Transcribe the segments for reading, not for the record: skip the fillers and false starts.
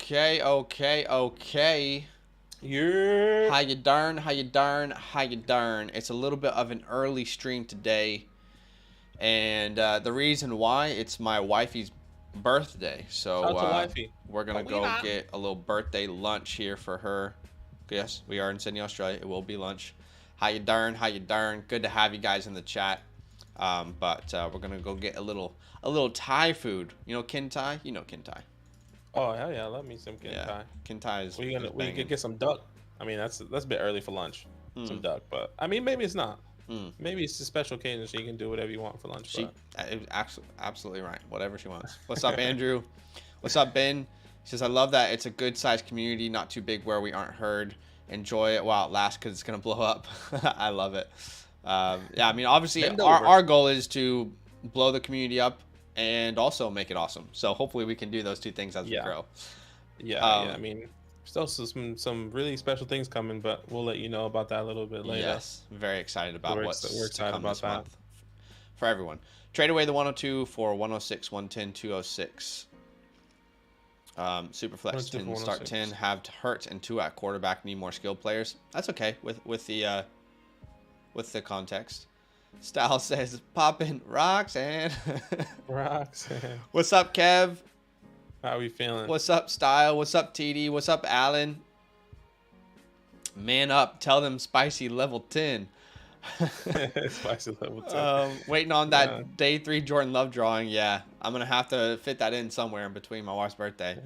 Okay, okay, okay. Yeah. How you darn, how you darn, how you darn. It's a little bit of an early stream today. And the reason why, it's my wifey's birthday. Shout So out to wifey. we're going Oh, to we go not. get a little birthday lunch here for her. Yes, we are in Sydney, Australia. It will be lunch. How you darn, how you darn. Good to have you guys in the chat. But we're going to go get a little Thai food. You know Kin Thai? You know Kin Thai. Oh hell yeah, I love me some Yeah, Thai. Kin Thai is We banging. could get some duck. I mean that's a bit early for lunch. Some duck, but I mean maybe it's not. Maybe it's a special occasion so you can do whatever you want for lunch. She absolutely right. Whatever she wants. What's up, Andrew? What's up, Ben? He says, I love that it's a good sized community, not too big where we aren't heard. Enjoy it while it lasts because it's gonna blow up. I love it. Yeah, I mean, obviously, our goal is to blow the community up and also make it awesome. So hopefully we can do those two things as we grow. Yeah, I mean, still some really special things coming, but we'll let you know about that a little bit later. Yes, very excited about we're what's excited to come about this that. month for everyone. Trade away the 102 for 106, 110, 206. Superflex 102 can for start 106. 10, have Hurts and 2 at quarterback. Need more skilled players. That's okay with the context. Style says, "Poppin' Roxanne." Roxanne. What's up, Kev? How we feeling? What's up, Style? What's up, TD? What's up, Alan? Man up. Tell them spicy level 10. Spicy level 10. Waiting on that day 3 Jordan Love drawing. Yeah, I'm gonna have to fit that in somewhere in between my wife's birthday.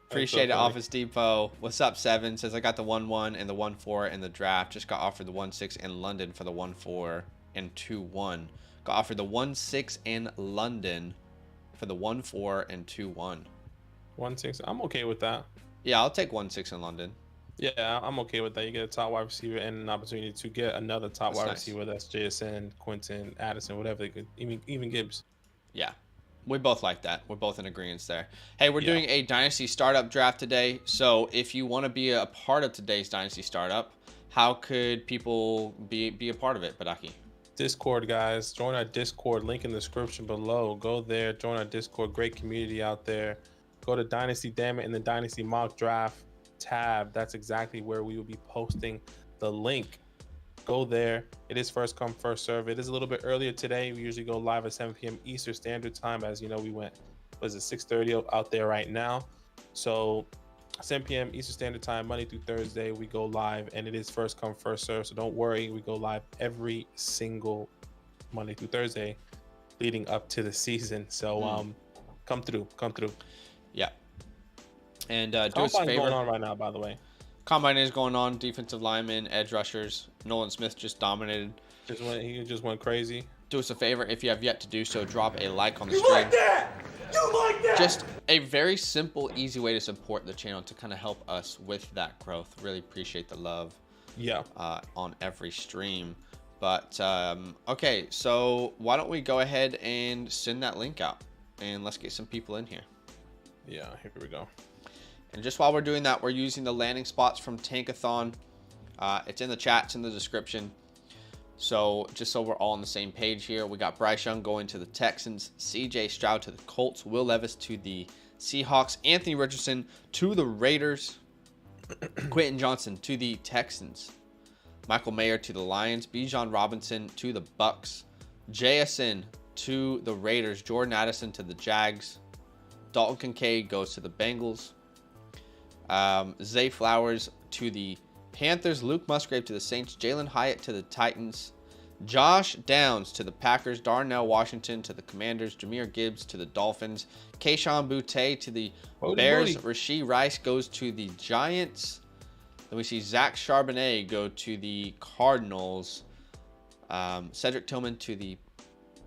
Appreciate it, Office Depot. What's up, Seven? Says I got the 1-1 and the 1-4 in the draft. Just got offered the 1-6 in London for the 1-4 and 2-1. Got offered the 1-6 in London for the 1-4 and 2-1. 1-6. I'm okay with that. Yeah, I'll take 1-6 in London. Yeah, I'm okay with that. You get a top wide receiver and an opportunity to get another top wide receiver. That's JSN, Quentin, Addison, whatever they could, even Gibbs. Yeah, we both like that. We're both in agreement there. Hey, we're doing a Dynasty startup draft today. So if you want to be a part of today's Dynasty startup, how could people be a part of it, Badake? Discord, guys. Join our Discord. Link in the description below. Go there. Join our Discord. Great community out there. Go to Dynasty Damn It in the Dynasty Mock Draft tab. That's exactly where we will be posting the link. Go there. It is first come, first serve. It is a little bit earlier today. We usually go live at 7 p.m. Eastern Standard Time. As you know, we went, was it 6:30 out there right now? So 7 p.m. Eastern Standard Time, Monday through Thursday, we go live, and it is first come, first serve. So don't worry, we go live every single Monday through Thursday leading up to the season. So come through. Yeah. And do us a Combine's favor. going on right now, by the way. Combine is going on. Defensive linemen, edge rushers. Nolan Smith just dominated. He just went crazy. Do us a favor, if you have yet to do so, drop a like on the stream. You like that? Just a very simple, easy way to support the channel to kind of help us with that growth. Really appreciate the love. Yeah. On every stream. But okay, so why don't we go ahead and send that link out, and let's get some people in here. Yeah, here we go. And just while we're doing that, we're using the landing spots from Tankathon. It's in the chat, it's in the description. So just so we're all on the same page here, we got Bryce Young going to the Texans, CJ Stroud to the Colts, Will Levis to the Seahawks, Anthony Richardson to the Raiders, Quentin Johnson to the Texans, Michael Mayer to the Lions, Bijan Robinson to the Bucks, JSN to the Raiders, Jordan Addison to the Jags, Dalton Kincaid goes to the Bengals, Zay Flowers to the Panthers, Luke Musgrave to the Saints, Jalen Hyatt to the Titans, Josh Downs to the Packers, Darnell Washington to the Commanders, Jahmyr Gibbs to the Dolphins, Kayshon Boutte to the Bears, Rashee Rice goes to the Giants. Then we see Zach Charbonnet go to the Cardinals, Cedric Tillman to the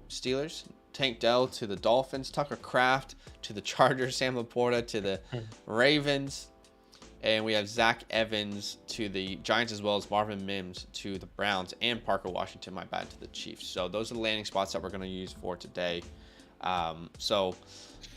Steelers, Tank Dell to the Dolphins, Tucker Kraft to the Chargers, Sam Laporta to the Ravens, and we have Zach Evans to the Giants, as well as Marvin Mims to the Browns, and Parker Washington, my bad, to the Chiefs. So those are the landing spots that we're going to use for today. So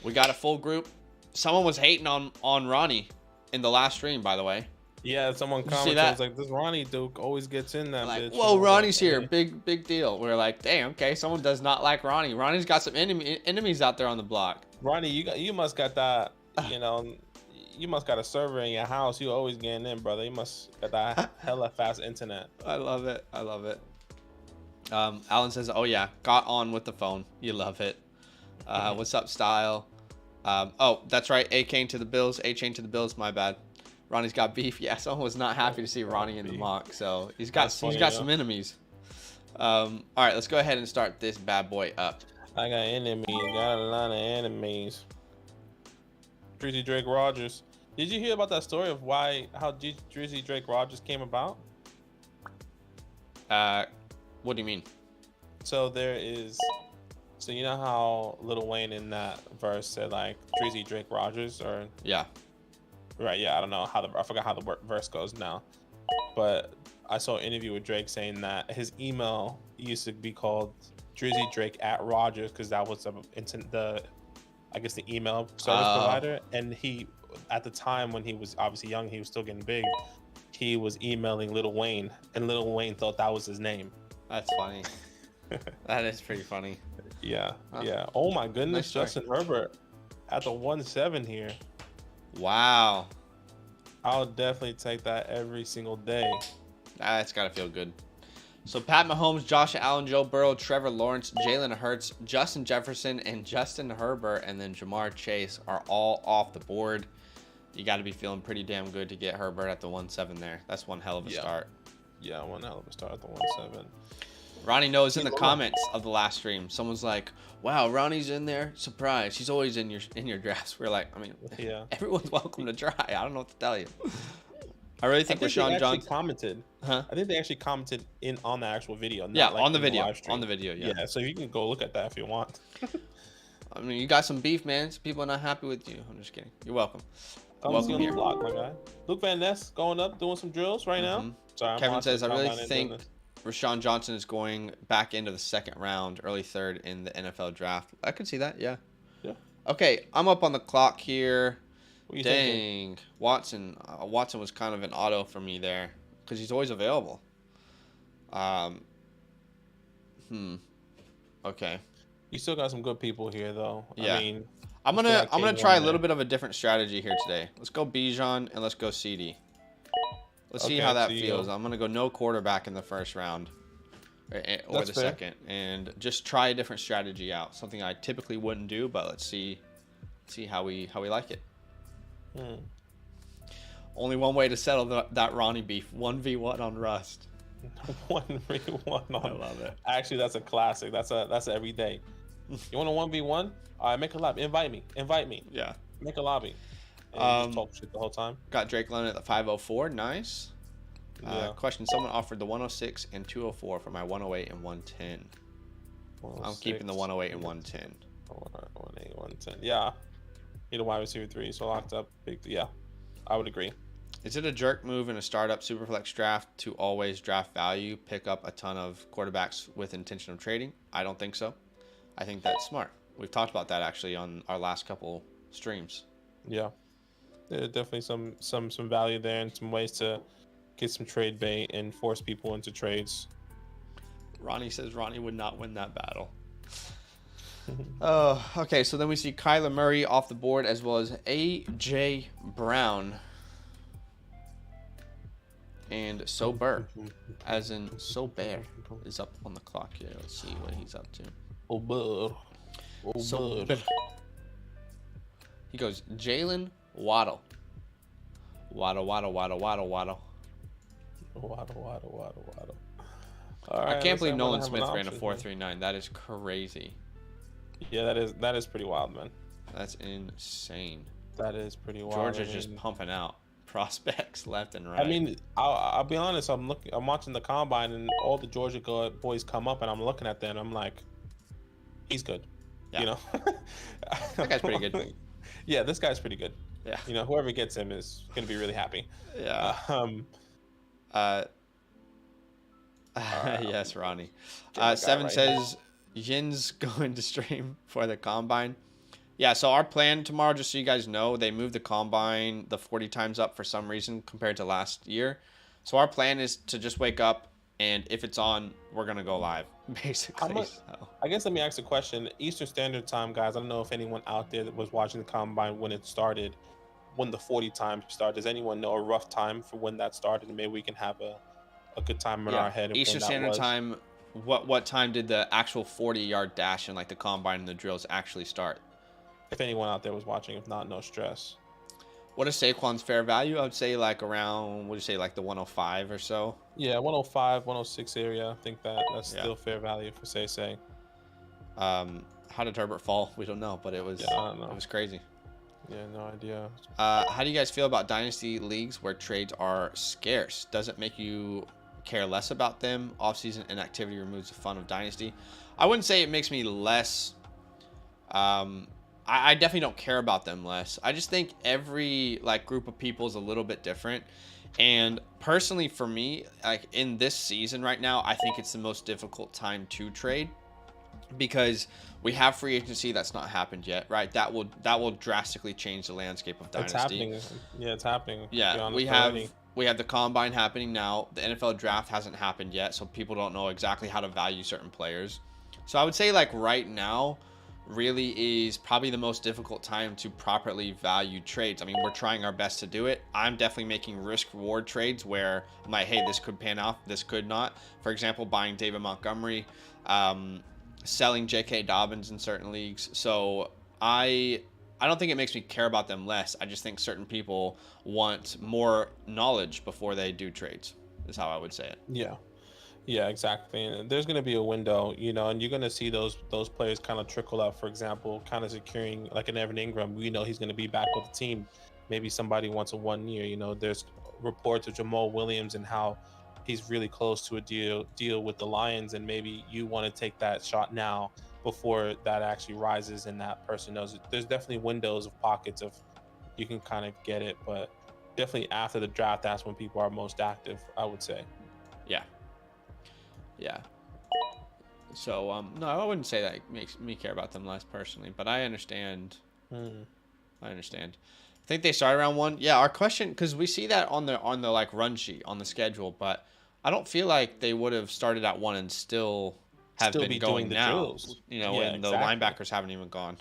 we got a full group. Someone was hating on Ronnie in the last stream, by the way. Yeah, someone commented, was like, this Ronnie Duke always gets in that like, bitch. whoa, Ronnie's here. Big deal. We're like, damn, okay, someone does not like Ronnie. Ronnie's got some enemies out there on the block. Ronnie, you must got that, you must got a server in your house. You always getting in, brother. You must got that hella fast internet. I love it. Alan says, oh yeah, got on with the phone. You love it. What's up, Style? Oh, that's right. A-Chain to the Bills. A-Chain to the Bills. My bad. Ronnie's got beef. Yeah, someone was not happy to see Ronnie in the mock, so he's got some enemies. All right, let's go ahead and start this bad boy up. I got enemies. Got a lot of enemies. Drizzy Drake Rogers. Did you hear about that story of how Drizzy Drake Rogers came about? What do you mean? So you know how Lil Wayne in that verse said like Drizzy Drake Rogers, or yeah. Right, yeah, I don't know I forgot how the verse goes now, but I saw an interview with Drake saying that his email used to be called Drizzy Drake at Rogers because that was the email service provider, and he, at the time when he was obviously young, he was still getting big, he was emailing Lil Wayne, and Lil Wayne thought that was his name. That's funny. That is pretty funny. Yeah, yeah. Oh my goodness, Nice Justin Herbert. at the 1-7 here. Wow. I'll definitely take that every single day. That's got to feel good. So Pat Mahomes, Josh Allen, Joe Burrow, Trevor Lawrence, Jalen Hurts, Justin Jefferson, and Justin Herbert, and then Jamar Chase are all off the board. You got to be feeling pretty damn good to get Herbert at the 1-7 there. That's one hell of a start. Yeah, one hell of a start at the 1-7. Ronnie knows in the comments of the last stream, someone's like, "Wow, Ronnie's in there. Surprise! He's always in your drafts." We're like, I mean, yeah, everyone's welcome to try. I don't know what to tell you. I really think Rashawn Johnson commented. Huh? I think they actually commented on the actual video. Yeah, like on the video. On the video. Yeah. Yeah. So you can go look at that if you want. I mean, you got some beef, man. Some people are not happy with you. I'm just kidding. You're welcome. Welcome here. Block, my guy. Luke Van Ness going up, doing some drills right now. Sorry, Kevin says, I really think Rashawn Johnson is going back into the second round, early third in the NFL draft. I could see that. Yeah. Yeah. Okay, I'm up on the clock here. What you Dang, thinking? Watson. Watson was kind of an auto for me there because he's always available. Okay. You still got some good people here, though. Yeah. I mean, I'm gonna try a little bit of a different strategy here today. Let's go Bijan and let's go CD. Let's see how that feels. I'm gonna go no quarterback in the first round, or the second, and just try a different strategy out. Something I typically wouldn't do, but let's see how we like it. Only one way to settle that Ronnie beef: 1v1 on Rust. 1v1 on. I love it. Actually, that's a classic. That's every day. You want a 1v1? All right, make a lobby. Invite me. Yeah. Make a lobby. Just talk shit the whole time. Got Drake London at the 504. Nice. Yeah. Question: someone offered the 106 and 204 for my 108 and 110. I'm keeping the 108 and 110. 108, 110. Yeah. Need a wide receiver 3, so locked up. Yeah, I would agree. Is it a jerk move in a startup superflex draft to always draft value, pick up a ton of quarterbacks with intention of trading? I don't think so. I think that's smart. We've talked about that actually on our last couple streams. Yeah. There's definitely some value there and some ways to get some trade bait and force people into trades. Ronnie says Ronnie would not win that battle. Okay, so then we see Kyler Murray off the board as well as A.J. Brown. And Sober, as in Sober, is up on the clock here. Let's see what he's up to. Sober. He goes, Jalen Waddle. Waddle. Waddle. All right, I can't believe Nolan Smith ran a 4.39. That is crazy. Yeah, that is pretty wild, man. That's insane. That is pretty wild. Georgia's just pumping out prospects left and right. I mean, I'll be honest. I'm watching the combine, and all the Georgia boys come up, and I'm looking at them, and I'm like, he's good. Yeah. You know, that guy's pretty good. Yeah, this guy's pretty good. Yeah. You know, whoever gets him is gonna be really happy. Yeah. Yes, Ronnie. Seven says Yin's going to stream for the combine. Yeah, so our plan tomorrow, just so you guys know, they moved the combine the 40 times up for some reason compared to last year. So our plan is to just wake up, and if it's on, we're going to go live, basically. I guess let me ask a question. Eastern Standard Time, guys, I don't know if anyone out there that was watching the combine when it started, when the 40 times started. Does anyone know a rough time for when that started? And maybe we can have a good time in our head. Of Eastern Standard Time, what time did the actual 40-yard dash and like the combine and the drills actually start? If anyone out there was watching, if not, no stress. What is Saquon's fair value? I would say like around, what do you say, like the 105 or so? Yeah, 105, 106 area. I think that's still fair value for Say. How did Herbert fall? We don't know, but it was I don't know. It was crazy. Yeah, no idea. How do you guys feel about dynasty leagues where trades are scarce? Does it make you care less about them? Off-season inactivity removes the fun of dynasty. I wouldn't say it makes me less. I definitely don't care about them less. I just think every like group of people is a little bit different. And personally for me, like in this season right now, I think it's the most difficult time to trade because we have free agency that's not happened yet, right? That will drastically change the landscape of dynasty. It's happening. Yeah, it's happening. Yeah, we have the combine happening now. The NFL draft hasn't happened yet, so people don't know exactly how to value certain players. So I would say like right now, really is probably the most difficult time to properly value trades. I mean, we're trying our best to do it. I'm definitely making risk reward trades where I'm like, hey, this could pan off, this could not. For example, buying David Montgomery, selling J.K. Dobbins in certain leagues. So I don't think it makes me care about them less. I just think certain people want more knowledge before they do trades, is how I would say it. Yeah. Yeah, exactly. And there's going to be a window, you know, and you're going to see those players kind of trickle up. For example, kind of securing like an Evan Ingram. We know he's going to be back with the team. Maybe somebody wants a 1 year. You know, there's reports of Jamal Williams and how he's really close to a deal with the Lions, and maybe you want to take that shot now before that actually rises and that person knows it. There's definitely windows of pockets of you can kind of get it, but definitely after the draft, that's when people are most active, I would say. Yeah. Yeah. So, no, I wouldn't say that makes me care about them less personally, but I understand. I understand. I think they started around 1. Yeah, our question, because we see that on the like run sheet on the schedule, but I don't feel like they would have started at 1 and still have been going now. Drills. You know, Yeah, and the exactly. linebackers haven't even gone.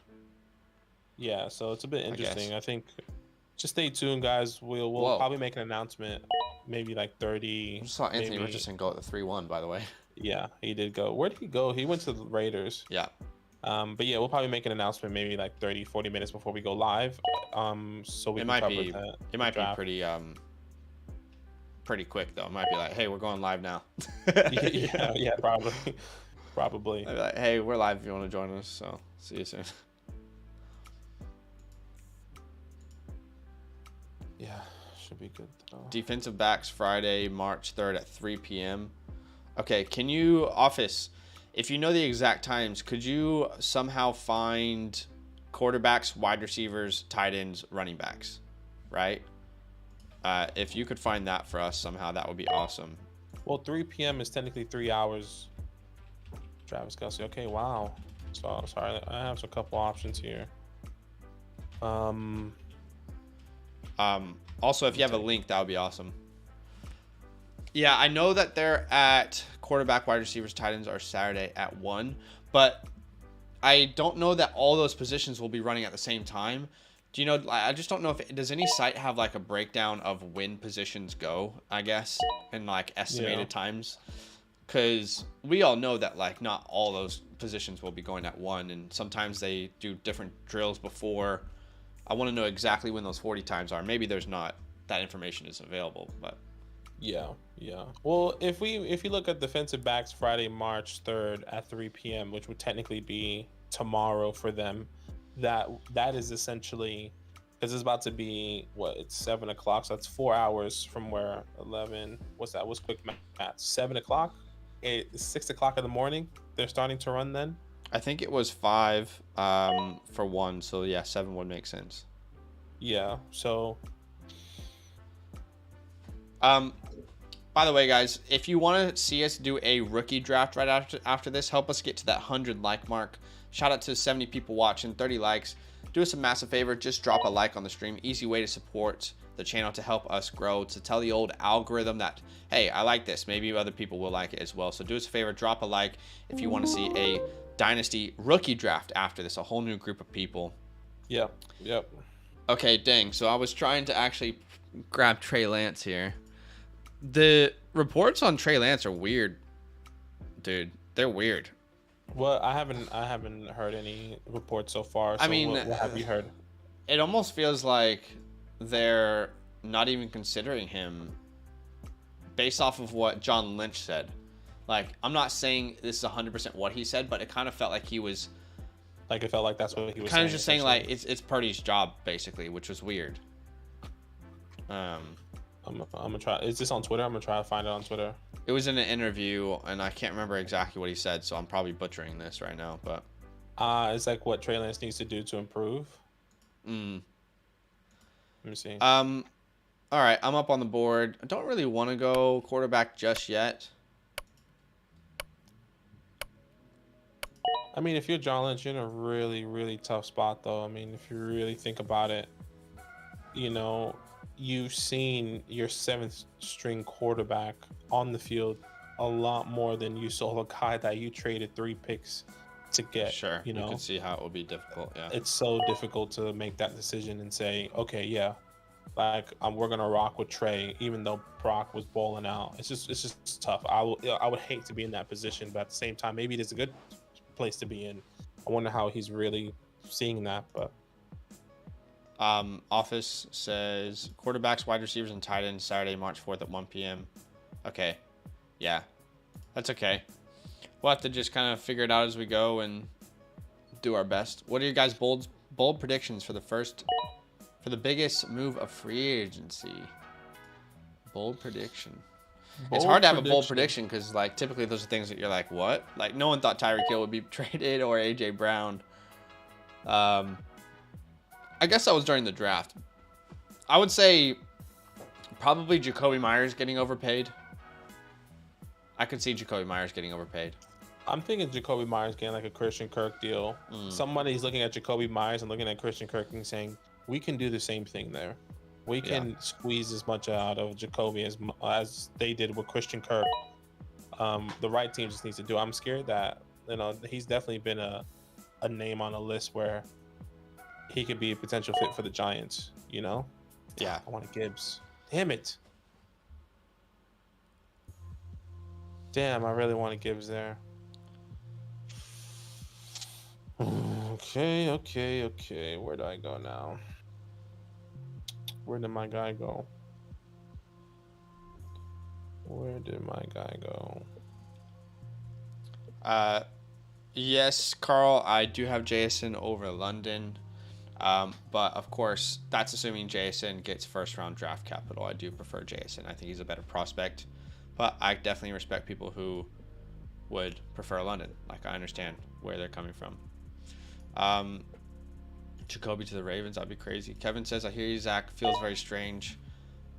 Yeah, so it's a bit interesting. guess. I think just stay tuned, guys. We'll Whoa. probably make an announcement, maybe like 30. I just saw Anthony maybe, Richardson go at the 3-1, by the way. Yeah, he did go. Where did he go? He went to the Raiders. Yeah. But yeah, we'll probably make an announcement maybe like 30, 40 minutes before we go live. So we It can might cover be that. it might be draft. pretty quick though. It might be like, hey, we're going live now. yeah, probably. I'd be like, hey, we're live if you want to join us. So see you soon. Yeah, should be good though. Defensive backs Friday, March 3rd at 3 p.m. Okay, can you, Office, if you know the exact times, could you somehow find quarterbacks, wide receivers, tight ends, running backs, right? If you could find that for us somehow, that would be awesome. Well, 3 p.m. is technically 3 hours. Travis Kelce. Okay, wow. So sorry, I have a couple options here. Also, if you have a link, that would be awesome. Yeah, I know that they're at quarterback, wide receivers, tight ends are Saturday at 1, but I don't know that all those positions will be running at the same time. Do you know, I just don't know if, does any site have like a breakdown of when positions go, I guess, and like estimated times? Because we all know that like not all those positions will be going at 1, and sometimes they do different drills before. I want to know exactly when those 40 times are. Maybe there's not, that information is available, but. Yeah. Well, if you look at defensive backs Friday, March 3rd at 3 p.m., which would technically be tomorrow for them, that is essentially, because it's about to be it's 7 o'clock, so that's 4 hours from where 11. What's that? What's quick math? 7 o'clock. It's 6 o'clock in the morning. They're starting to run then. I think it was 5 for 1, so yeah, 7 would make sense. Yeah. So. By the way, guys, if you want to see us do a rookie draft right after this, help us get to that 100 like mark. Shout out to 70 people watching, 30 likes. Do us a massive favor, just drop a like on the stream. Easy way to support the channel to help us grow, to tell the old algorithm that, hey, I like this. Maybe other people will like it as well. So do us a favor, drop a like if you want to see a Dynasty rookie draft after this, a whole new group of people. Yep. Okay, dang. So I was trying to actually grab Trey Lance here. The reports on Trey Lance are weird, dude. They're weird. Well, I haven't heard any reports so far. So I mean, what have you heard? It almost feels like they're not even considering him based off of what John Lynch said. Like, I'm not saying this is 100% what he said, but it kind of felt like he was. Like, it felt like that's what he was kind of just saying like it's Purdy's job basically, which was weird. I'm gonna try. Is this on Twitter? I'm gonna try to find it on Twitter. It was in an interview, and I can't remember exactly what he said, so I'm probably butchering this right now. But it's like what Trey Lance needs to do to improve. Let me see. All right, I'm up on the board. I don't really want to go quarterback just yet. I mean, if you're John Lynch, you're in a really, really tough spot, though. I mean, if you really think about it, you know, you've seen your 7th string quarterback on the field a lot more than you saw a guy that you traded 3 picks to get. Sure, You you know, could see how it would be difficult. Yeah. it's so difficult to make that decision and say, okay, yeah, like we're gonna rock with Trey, even though Brock was balling out. It's just tough. I would hate to be in that position, but at the same time, maybe it is a good place to be in. I wonder how he's really seeing that, but Office says quarterbacks, wide receivers, and tight ends Saturday, March 4th at 1 p.m. Okay, yeah, that's okay. We'll have to just kind of figure it out as we go and do our best. What are your guys' bold predictions for the biggest move of free agency? Bold prediction. It's hard to have a bold prediction because like typically those are things that you're like, what? Like no one thought Tyreek Hill would be traded or AJ Brown. I guess that was during the draft. I would say probably Jacoby Myers getting overpaid. I could see Jacoby Myers getting overpaid. I'm thinking Jacoby Myers getting like a Christian Kirk deal. Somebody's looking at Jacoby Myers and looking at Christian Kirk and saying, we can do the same thing there. We can squeeze as much out of Jacoby as they did with Christian Kirk. The right team just needs to do. I'm scared that, you know, he's definitely been a name on a list where he could be a potential fit for the Giants, you know? Yeah. I want a Gibbs. Damn it. Damn, I really want a Gibbs there. Okay. Where do I go now? Where did my guy go? Yes, Carl, I do have Jason over London. But of course, that's assuming Jason gets first round draft capital. I do prefer Jason. I think he's a better prospect. But I definitely respect people who would prefer London. Like, I understand where they're coming from. Jacoby to the Ravens, that'd be crazy. Kevin says, I hear you, Zach. Feels very strange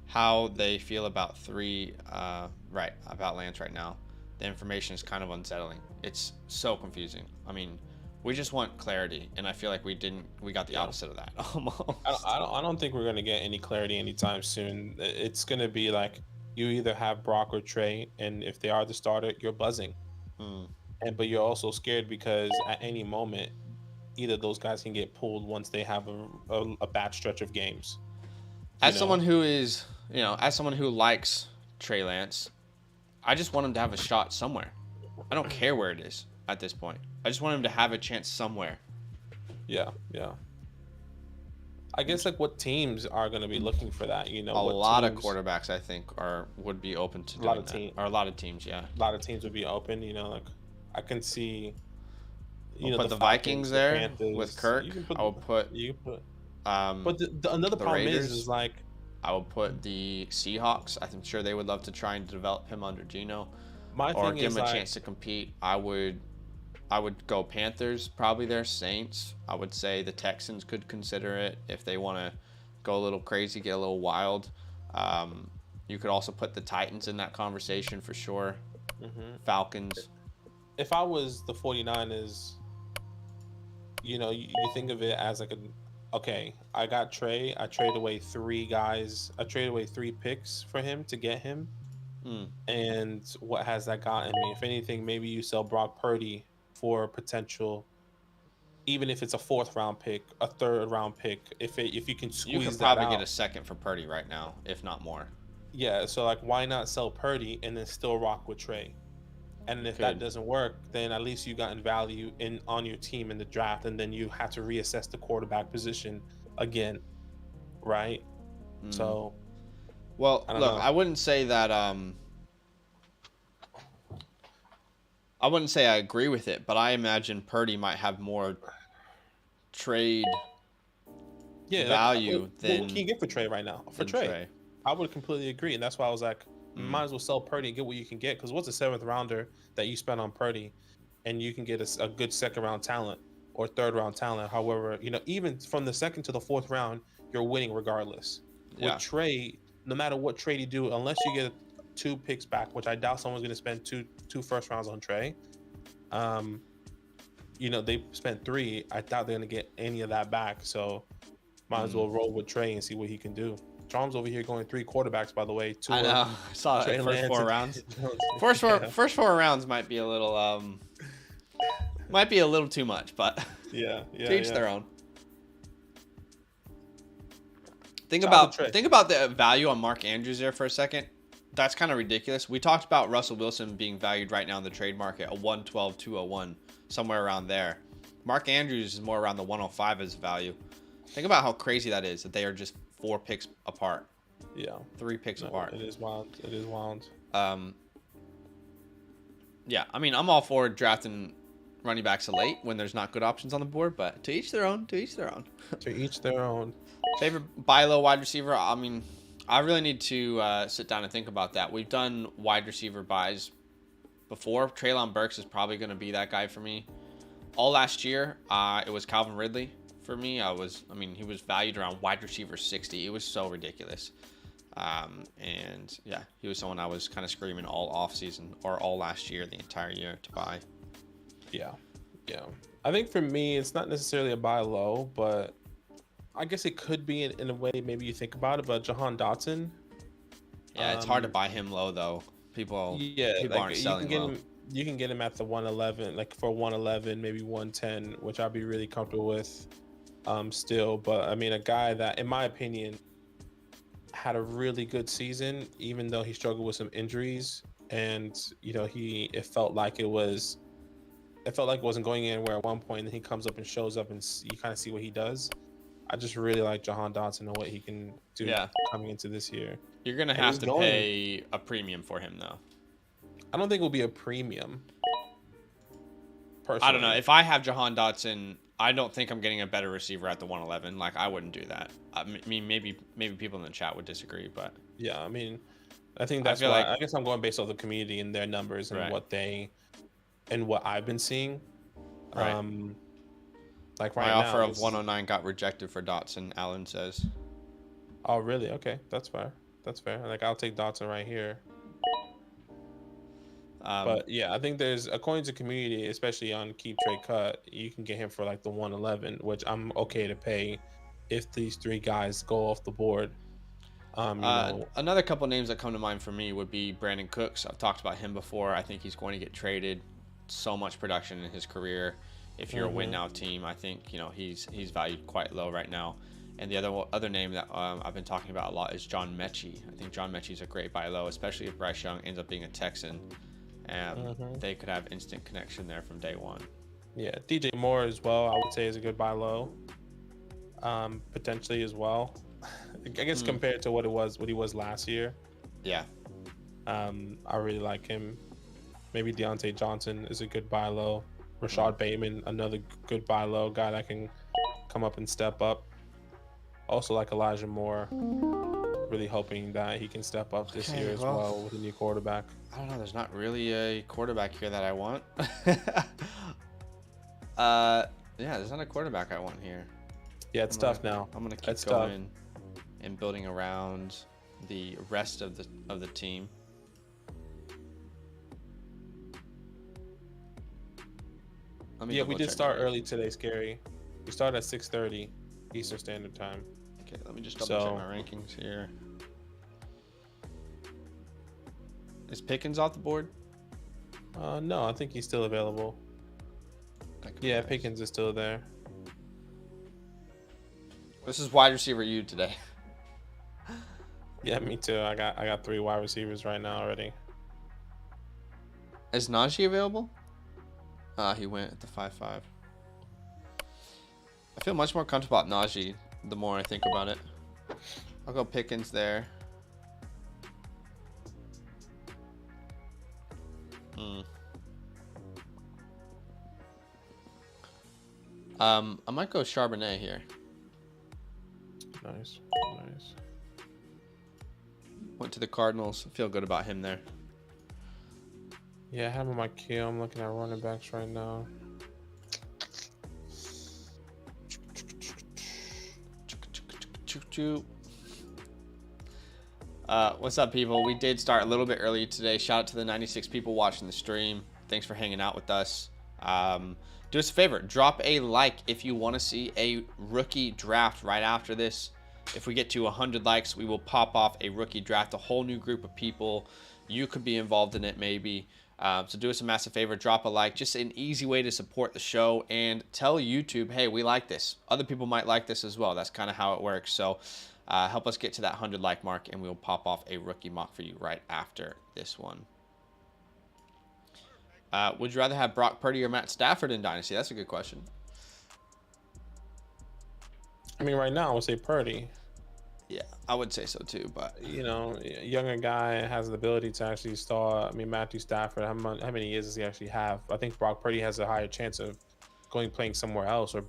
how they feel about about Lance right now. The information is kind of unsettling. It's so confusing. I mean, we just want clarity, and I feel like we got the opposite of that almost. I don't think we're gonna get any clarity anytime soon. It's gonna be like you either have Brock or Trey, and if they are the starter, you're buzzing. But you're also scared because at any moment, either of those guys can get pulled once they have a bad stretch of games. As someone who likes Trey Lance, I just want him to have a shot somewhere. I don't care where it is at this point. I just want him to have a chance somewhere. Yeah. I guess like what teams are going to be looking for that, you know? A lot of quarterbacks I think would be open to doing that. Or a lot of teams, yeah. A lot of teams would be open, you know, like I can see put the Vikings there with Kirk. But another problem Raiders, is like I would put the Seahawks. I'm sure they would love to try and develop him under Geno, or give him a chance to compete. I would go Panthers, probably there. Saints. I would say the Texans could consider it if they want to go a little crazy, get a little wild. You could also put the Titans in that conversation for sure. Falcons. If I was the 49ers, you know, you think of it as like okay, I got Trey. I traded away 3 guys. I traded away 3 picks for him to get him. And what has that gotten me? If anything, maybe you sell Brock Purdy for potential, even if it's a 4th round pick, a 3rd round pick. If you can squeeze that out, you could probably get a 2nd for Purdy right now, if not more. Yeah, so like, why not sell Purdy and then still rock with Trey? And if that doesn't work, then at least you gotten value on your team in the draft, and then you have to reassess the quarterback position again, right? So, well, look, I wouldn't say that. I wouldn't say I agree with it, but I imagine Purdy might have more trade value than. What can you get for Trey right now? For Trey, I would completely agree, and that's why I was like, might as well sell Purdy and get what you can get, because what's a 7th rounder that you spend on Purdy, and you can get a good 2nd round talent or 3rd round talent. However, you know, even from the 2nd to the 4th round, you're winning regardless. With Trey, no matter what trade you do, unless you get 2 picks back, which I doubt someone's going to spend two first rounds on Trey. You know, they spent 3. I doubt they're going to get any of that back. So might as well roll with Trey and see what he can do. Charm's over here going 3 quarterbacks, by the way. I know. I saw that first 4 rounds. First 4 rounds might be a little Might be a little too much, but Yeah. to each their own. Think Shout out about to the value on Mark Andrews there for a second. That's kind of ridiculous. We talked about Russell Wilson being valued right now in the trade market at 112, 201, somewhere around there. Mark Andrews is more around the 105 as value. Think about how crazy that is, that they are just 4 picks apart. Yeah. 3 picks apart. It is wild. It is wild. Yeah, I mean, I'm all for drafting running backs late when there's not good options on the board, but to each their own. To each their own. To each their own. Favorite buy low wide receiver? I mean, I really need to sit down and think about that. We've done wide receiver buys before. Treylon Burks is probably going to be that guy for me. All last year, it was Calvin Ridley for me. He was valued around wide receiver 60. It was so ridiculous. And yeah, he was someone I was kind of screaming all off season or all last year, the entire year to buy. Yeah. I think for me, it's not necessarily a buy low, but I guess it could be in a way. Maybe you think about it, but Jahan Dotson. Yeah, it's hard to buy him low though. People aren't selling low. You can get him at the 111, like for 111, maybe 110, which I'd be really comfortable with. Still, but I mean, a guy that, in my opinion, had a really good season, even though he struggled with some injuries, and it felt like it wasn't going anywhere at one point. And then he comes up and shows up, and you kind of see what he does. I just really like Jahan Dotson and what he can do coming into this year. You're gonna have to pay a premium for him though. I don't think it will be a premium. Personally. I don't know. If I have Jahan Dotson, I don't think I'm getting a better receiver at the 111. Like, I wouldn't do that. I mean, maybe people in the chat would disagree, but yeah, I mean, I think that's why I guess I'm going based off the community and their numbers and what I've been seeing. Right. Like my offer of 109 got rejected for Dotson. Alan says. Oh, really? Okay, that's fair. Like, I'll take Dotson right here. But yeah, I think according to community, especially on Keep Trade Cut, you can get him for like the 111, which I'm okay to pay if these 3 guys go off the board. Another couple names that come to mind for me would be Brandon Cooks. I've talked about him before. I think he's going to get traded. So much production in his career. If you're a win now team, I think he's valued quite low right now. And the other name that I've been talking about a lot is John Mechie. I think John Mechie is a great buy low, especially if Bryce Young ends up being a Texan. And they could have instant connection there from day one. Yeah, DJ Moore as well, I would say, is a good buy low. Potentially as well. I guess compared to what he was last year. Yeah. I really like him. Maybe Deontay Johnson is a good buy low. Rashad Bateman, another good buy low guy that can come up and step up. Also like Elijah Moore. Really hoping that he can step up this year as well with a new quarterback. I don't know. There's not really a quarterback here that I want. Yeah, there's not a quarterback I want here. Yeah, it's tough now. I'm gonna keep going and building around the rest of the team. Yeah, we did start early today, Scary. We started at 6:30 Eastern Standard Time. Okay, let me just double check my rankings here. Is Pickens off the board? No, I think he's still available. Yeah, Pickens is still there. This is wide receiver U today. Yeah, me too. I got 3 wide receivers right now already. Is Najee available? He went at the 5-5. I feel much more comfortable about Najee the more I think about it. I'll go Pickens there. I might go Charbonnet here. Nice. Went to the Cardinals. I feel good about him there. Yeah, I have him on my queue. I'm looking at running backs right now. What's up, people? We did start a little bit early today. Shout out to the 96 people watching the stream. Thanks for hanging out with us. Do us a favor, drop a like if you want to see a rookie draft right after this. If we get to 100 likes, we will pop off a rookie draft, a whole new group of people. you could be involved in it maybe. So do us a massive favor, drop a like, just an easy way to support the show, and tell YouTube, hey, we like this. Other people might like this as well. That's kind of how it works. So help us get to that 100 like mark, and we'll pop off a rookie mock for you right after this one. Would you rather have Brock Purdy or Matt Stafford in Dynasty? That's a good question. I mean, right now I would say Purdy. Yeah, I would say so too, but You know, younger guy has the ability to actually start. I mean, Matthew Stafford, how many years does he actually have? I think Brock Purdy has a higher chance of playing somewhere else, or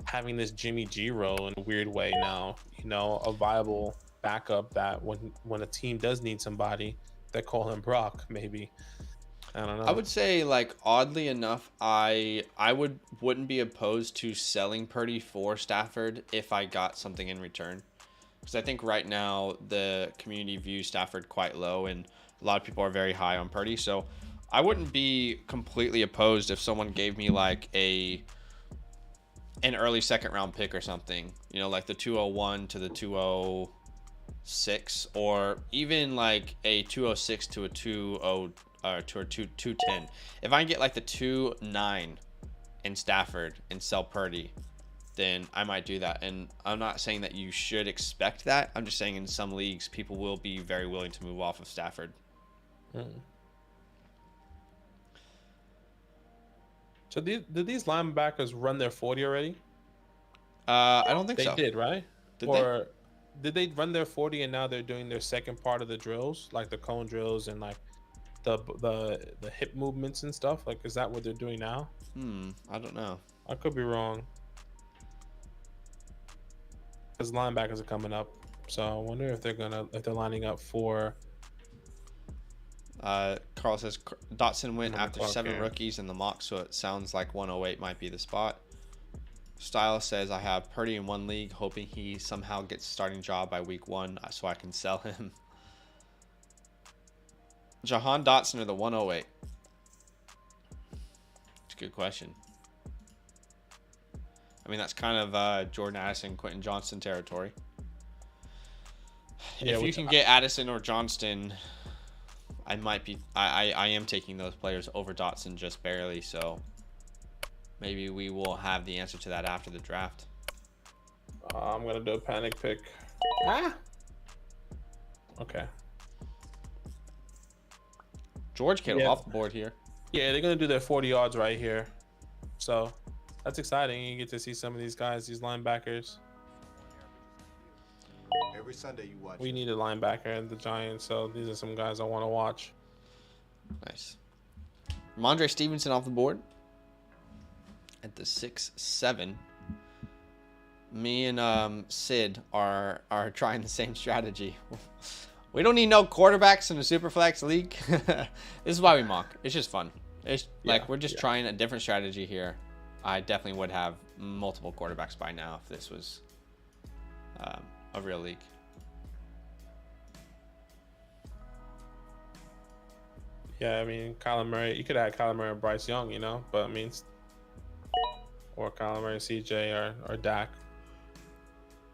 having this Jimmy G role in a weird way now. You know, a viable backup that when a team does need somebody, they call him Brock. Maybe, I don't know. I would say, like, oddly enough, I wouldn't be opposed to selling Purdy for Stafford if I got something in return. Because I think right now the community views Stafford quite low, and a lot of people are very high on Purdy. So I wouldn't be completely opposed if someone gave me like an early second round pick or something. You know, like the 201 to the 206, or even like a 206 to a 210. If I can get like the 29 in Stafford and sell Purdy, then I might do that. And I'm not saying that you should expect that. I'm just saying in some leagues, people will be very willing to move off of Stafford. So did these linebackers run their 40 already? I don't think so. They did, right? Did they run their 40 and now they're doing their second part of the drills, like the cone drills and like the hip movements and stuff? Like, is that what they're doing now? I don't know. I could be wrong. Because linebackers are coming up, so I wonder if they're lining up for. Carl says Dotson went after 7 here. rookies in the mock, so it sounds like 108 might be the spot. Style says I have Purdy in one league, hoping he somehow gets a starting job by week 1 so I can sell him. Jahan Dotson or the 108? It's a good question. I mean, that's kind of Jordan Addison, Quentin Johnston territory. Yeah, if you can get Addison or Johnston, I am taking those players over Dotson just barely. So maybe we will have the answer to that after the draft. I'm gonna do a panic pick. Okay. George Kittle off the board here. Yeah, they're gonna do their 40 yards right here. So that's exciting. You get to see some of these guys, these linebackers. Every Sunday you watch. We need a linebacker in the Giants, so these are some guys I want to watch. Nice. Ramondre Stevenson off the board at the 6-7. Me and Sid are trying the same strategy. We don't need no quarterbacks in the Superflex league. This is why we mock. It's just fun. It's like we're just trying a different strategy here. I definitely would have multiple quarterbacks by now if this was a real league. Yeah, I mean, Kyler Murray. You could add Kyler Murray and Bryce Young, you know, but I mean, or Kyler Murray, CJ, or Dak.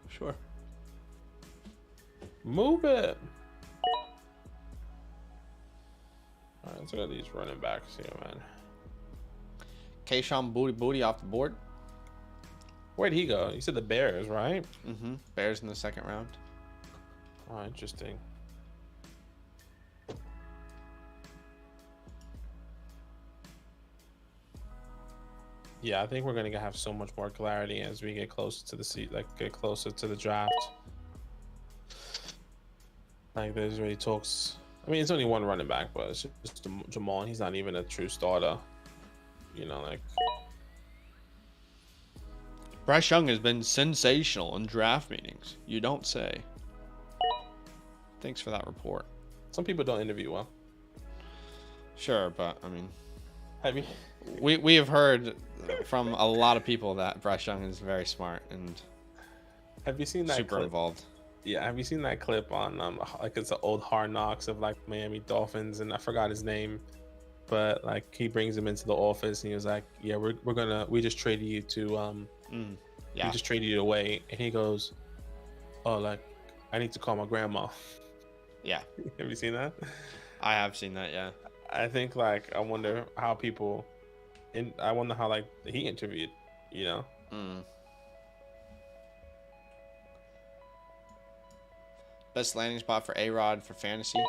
Sure. Move it. All right, let's look at these running backs here, man. Kayshawn Booty off the board. Where'd he go? You said the Bears, right? Bears in the 2nd round. Oh, interesting. Yeah, I think we're gonna have so much more clarity as we get closer to the seat, like get closer to the draft. Like there's already talks. I mean, it's only one running back, but it's just Jamal. He's not even a true starter. You know, like Bryce Young has been sensational in draft meetings. You don't say. Thanks for that report. some people don't interview well. Sure, but I mean, Have you? we have heard from a lot of people that Bryce Young is very smart and Have you seen that super clip? involved. Yeah, have you seen that clip on like it's an old Hard Knocks of like Miami Dolphins, and I forgot his name, but like he brings him into the office and he was like, "Yeah, we just traded you to we just traded you away," and he goes, "Oh, like I need to call my grandma." Yeah, Have you seen that? I have seen that. Yeah. I think like I wonder how people, I wonder how like he interviewed, you know. Mm. Best landing spot for A-Rod for fantasy.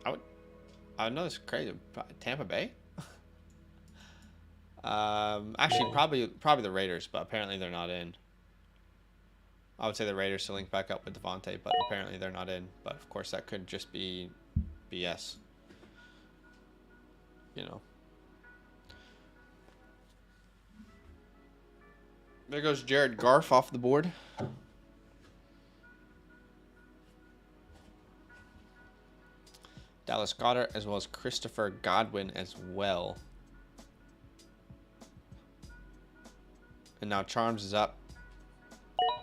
I would know this is crazy. Tampa Bay. Actually, Yeah. probably the Raiders, but apparently they're not in. I would say the Raiders to link back up with Devontae, but apparently they're not in. But of course, that could just be BS. You know. There goes Jared Goff off the board. Dallas Goedert as well as Christopher Godwin as well. And now Charms is up.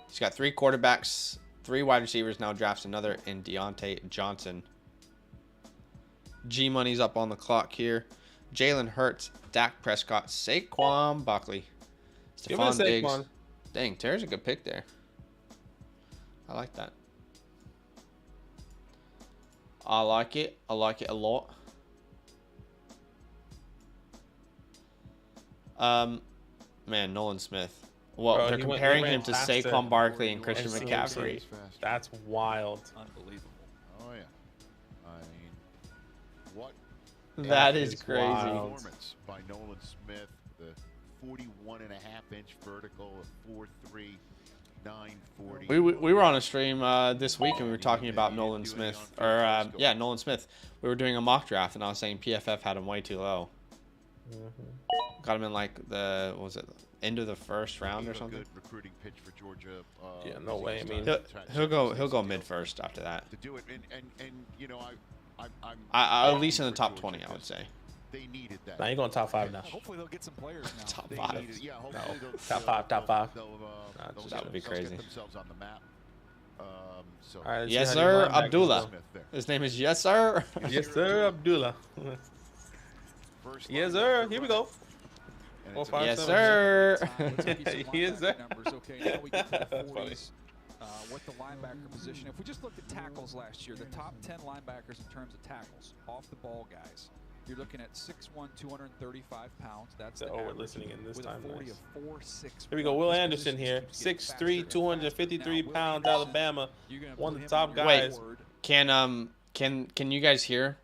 He's got 3 quarterbacks, 3 wide receivers. Now drafts another in Deontay Johnson. G-Money's up on the clock here. Jalen Hurts, Dak Prescott, Saquon Barkley, Stephon Diggs. Dang, Terry's a good pick there. I like that. I like it. I like it a lot. Man, Nolan Smith. Well, Bro, they're comparing him to Saquon Barkley and Christian McCaffrey. That's wild. Unbelievable. Oh yeah. I mean, what? That is crazy. Performance by Nolan Smith. The 41.5-inch vertical, a 4.3, 940. We were on a stream this week and we were talking about Nolan Smith, or Nolan Smith. We were doing a mock draft and I was saying PFF had him way too low. Got him in like the end of the first round or something. Good recruiting pitch for Georgia. Yeah, no way. I mean, he'll go mid first after that. To do it, and you know, I'm at least in the top 20, I would say. They needed that. Now you're going top 5 now. Hopefully they'll get some players now. Top 5. Yeah, No, hopefully top 5. That would be crazy. Get themselves on the map. So All right, yes, sir, Abdullah. His name is Yes, sir. Yes, sir, Abdullah. Yes, sir. Here we go. 4, 5, Yes, 7. sir. Yes, sir. Numbers. Okay, now we get to the That's funny. 40s. What the linebacker position. If we just looked at tackles last year, the top 10 linebackers in terms of tackles, off the ball guys, you're looking at 6'1", 235 pounds. That's the we're average, listening in this with time. a 40 Nice. of 4.6. Here we go. Will Anderson here, 6'3", 253 pounds, Alabama. One of the top guys. Can you guys hear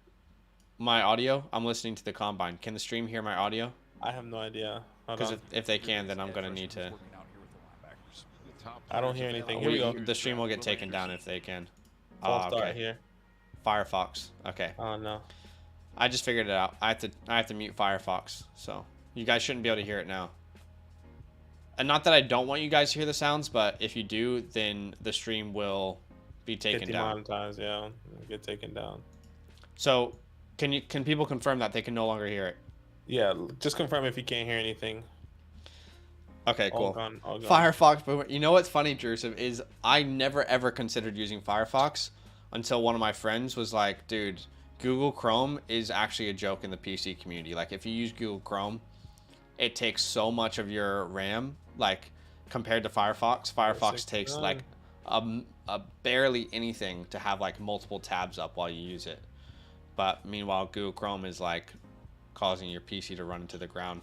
my audio? I'm listening to the combine. Can the stream hear my audio? I have no idea. Because if they can, then I'm gonna need to. I don't hear anything. Here we go. The stream will get taken down if they can. False start here. Firefox. Okay. Oh no. I just figured it out. I have to mute Firefox, so you guys shouldn't be able to hear it now. And not that I don't want you guys to hear the sounds, but if you do, then the stream will be taken down. Get demonetized, yeah. Get taken down. So, can people confirm that they can no longer hear it? Yeah, just confirm if you can't hear anything. Okay, cool. All gone. Firefox, but you know what's funny, Joseph, is I never ever considered using Firefox until one of my friends was like, dude, Google Chrome is actually a joke in the PC community. Like, if you use Google Chrome, it takes so much of your RAM, like, compared to Firefox. Firefox takes, like, a barely anything to have, like, multiple tabs up while you use it. But, meanwhile, Google Chrome is, like, causing your PC to run into the ground.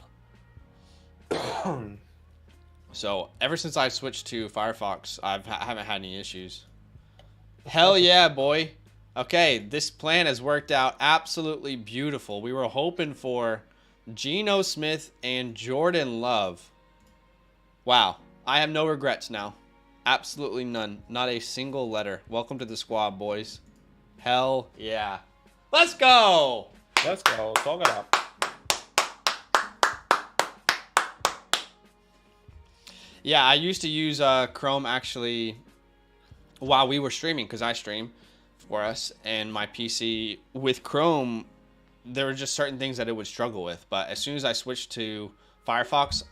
So, ever since I switched to Firefox, I haven't had any issues. Hell yeah, boy. Okay, this plan has worked out absolutely beautiful. We were hoping for Geno Smith and Jordan Love. Wow. I have no regrets now. Absolutely none. Not a single letter. Welcome to the squad, boys. Hell yeah. Let's go! Let's go. Talk it up. Yeah, I used to use Chrome actually while we were streaming, because I stream for us, and my PC with Chrome, there were just certain things that it would struggle with. But as soon as I switched to Firefox,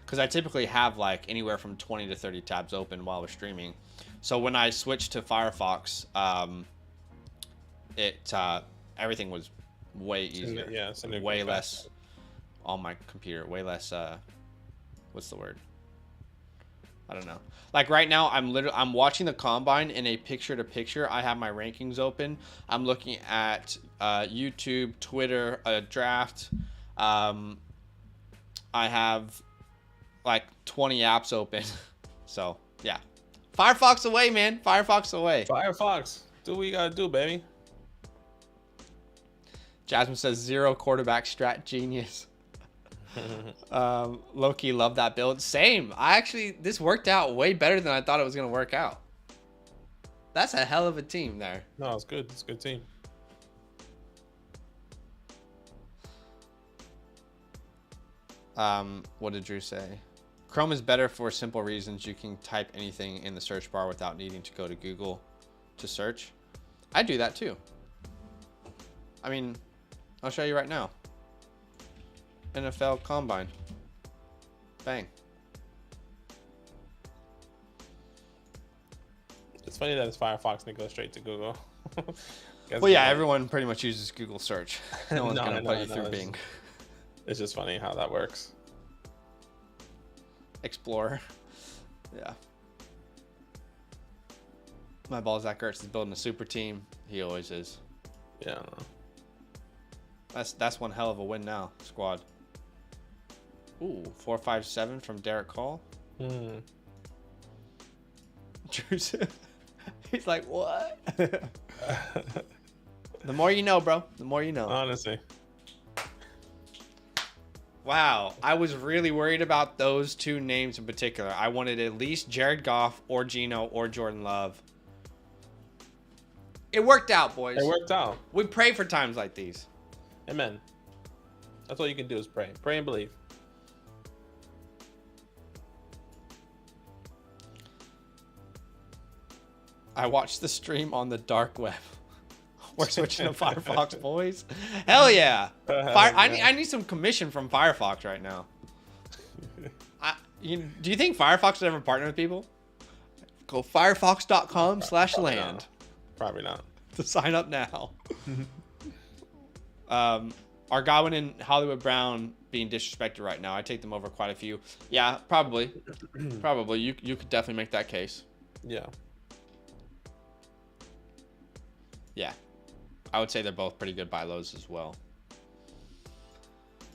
because I typically have like anywhere from 20 to 30 tabs open while we're streaming. So when I switched to Firefox, everything was way easier. Yeah, way less on my computer. Way less. What's the word? I don't know. Like right now, I'm watching the combine in a picture-to-picture. I have my rankings open. I'm looking at YouTube, Twitter, a draft. I have like 20 apps open. So yeah, Firefox away, man. Firefox away. Firefox, do what you gotta do, baby. Jasmine says 0 quarterback strat genius. Low-key love that build. Same. This worked out way better than I thought it was gonna work out. That's a hell of a team there. No, it's good. It's a good team. What did Drew say? Chrome is better for simple reasons. You can type anything in the search bar without needing to go to Google to search. I do that too. I mean, I'll show you right now. NFL Combine. Bang. It's funny that it's Firefox and it goes straight to Google. Well, yeah, everyone pretty much uses Google search. No one's gonna put you through it's, Bing. It's just funny how that works. Explorer. Yeah. My balls, Zach Ertz is building a super team. He always is. Yeah. I don't know. That's one hell of a win now, squad. Ooh, 457 from Derek Hall. Hmm. He's like, what? The more you know, bro. The more you know. Honestly. Wow, I was really worried about those two names in particular. I wanted at least Jared Goff or Geno or Jordan Love. It worked out, boys. It worked out. We pray for times like these. Amen. That's all you can do is pray. Pray and believe. I watched the stream on the dark web. We're switching to Firefox, boys. Hell yeah. I need some commission from Firefox right now. Do you think Firefox would ever partner with people? Go firefox.com/land. Probably not. To sign up now. Are Godwin and Hollywood Brown being disrespected right now? I take them over quite a few. Yeah, probably. Probably. You could definitely make that case. Yeah. Yeah. I would say they're both pretty good buy lows as well.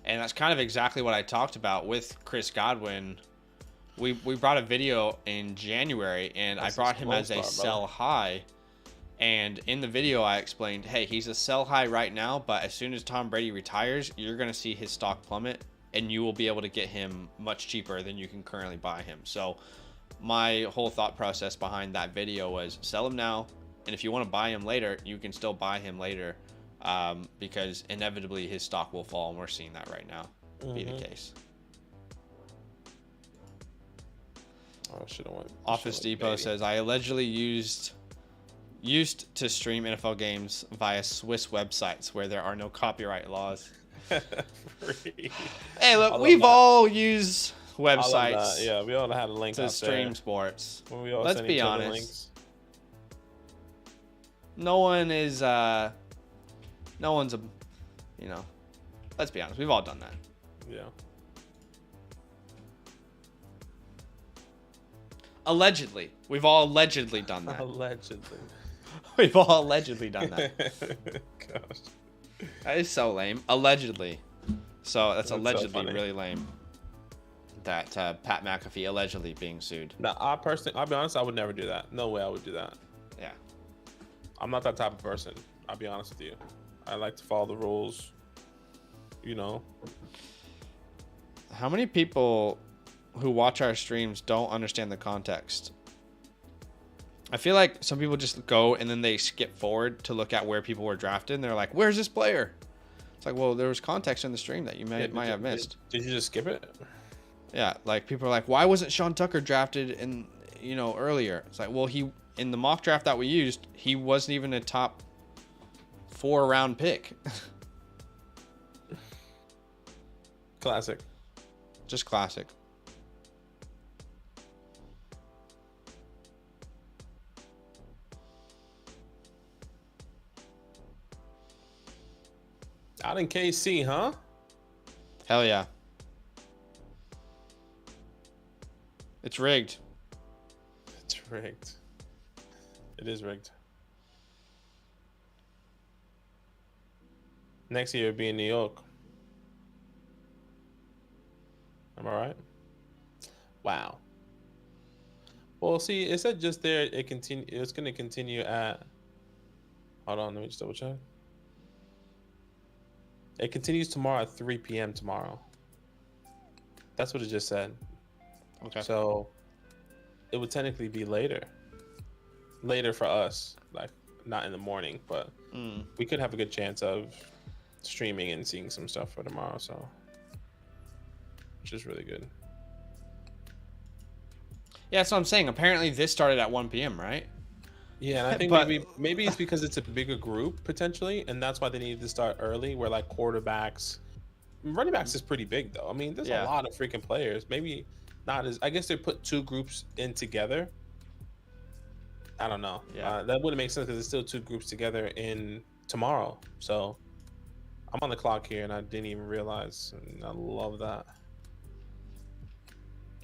And that's kind of exactly what I talked about with Chris Godwin. We brought a video in January, and I brought him as a sell high. And in the video, I explained, hey, he's a sell high right now, but as soon as Tom Brady retires, you're going to see his stock plummet, and you will be able to get him much cheaper than you can currently buy him. So my whole thought process behind that video was sell him now, and if you want to buy him later, you can still buy him later, because inevitably his stock will fall, and we're seeing that right now be the case. Oh, should have went. Office Depot says, I allegedly used to stream NFL games via Swiss websites where there are no copyright laws. Hey, look, we've all used websites. Yeah, we all had a link to out stream there. sports. Let's be honest. No one's a, let's be honest. We've all done that. Yeah. Allegedly. We've all allegedly done that. Allegedly. We've all allegedly done that. Gosh. That is so lame. Allegedly. So that's allegedly so really lame. That Pat McAfee allegedly being sued. Now, I'll be honest, I would never do that. No way I would do that. Yeah. I'm not that type of person. I'll be honest with you. I like to follow the rules. How many people who watch our streams don't understand the context? I feel like some people just go and then they skip forward to look at where people were drafted, and they're like, where's this player? It's like, well, there was context in the stream that you might have missed. Did you just skip it? Yeah, like people are like, why wasn't Sean Tucker drafted in earlier? It's like, well, in the mock draft that we used, he wasn't even a top 4 round pick. Classic. Just classic. Out in KC, huh? Hell yeah. It's rigged. rigged. It is rigged. Next year, it'll be in New York. Am I right? Wow. Well, see, it said just there. It's going to continue at. Hold on, let me just double check. It continues tomorrow at 3 p.m. tomorrow. That's what it just said. Okay. So it would technically be later for us, like not in the morning, but we could have a good chance of streaming and seeing some stuff for tomorrow. So, which is really good. Yeah, that's what I'm saying. Apparently, this started at 1 p.m., right? Yeah, and I think But- maybe it's because it's a bigger group potentially, and that's why they needed to start early. Where like quarterbacks, running backs is pretty big though. I mean, there's a lot of freaking players. Maybe not as. I guess they put two groups in together. I don't know. Yeah. That wouldn't make sense because it's still two groups together in tomorrow. So I'm on the clock here, and I didn't even realize. And I love that.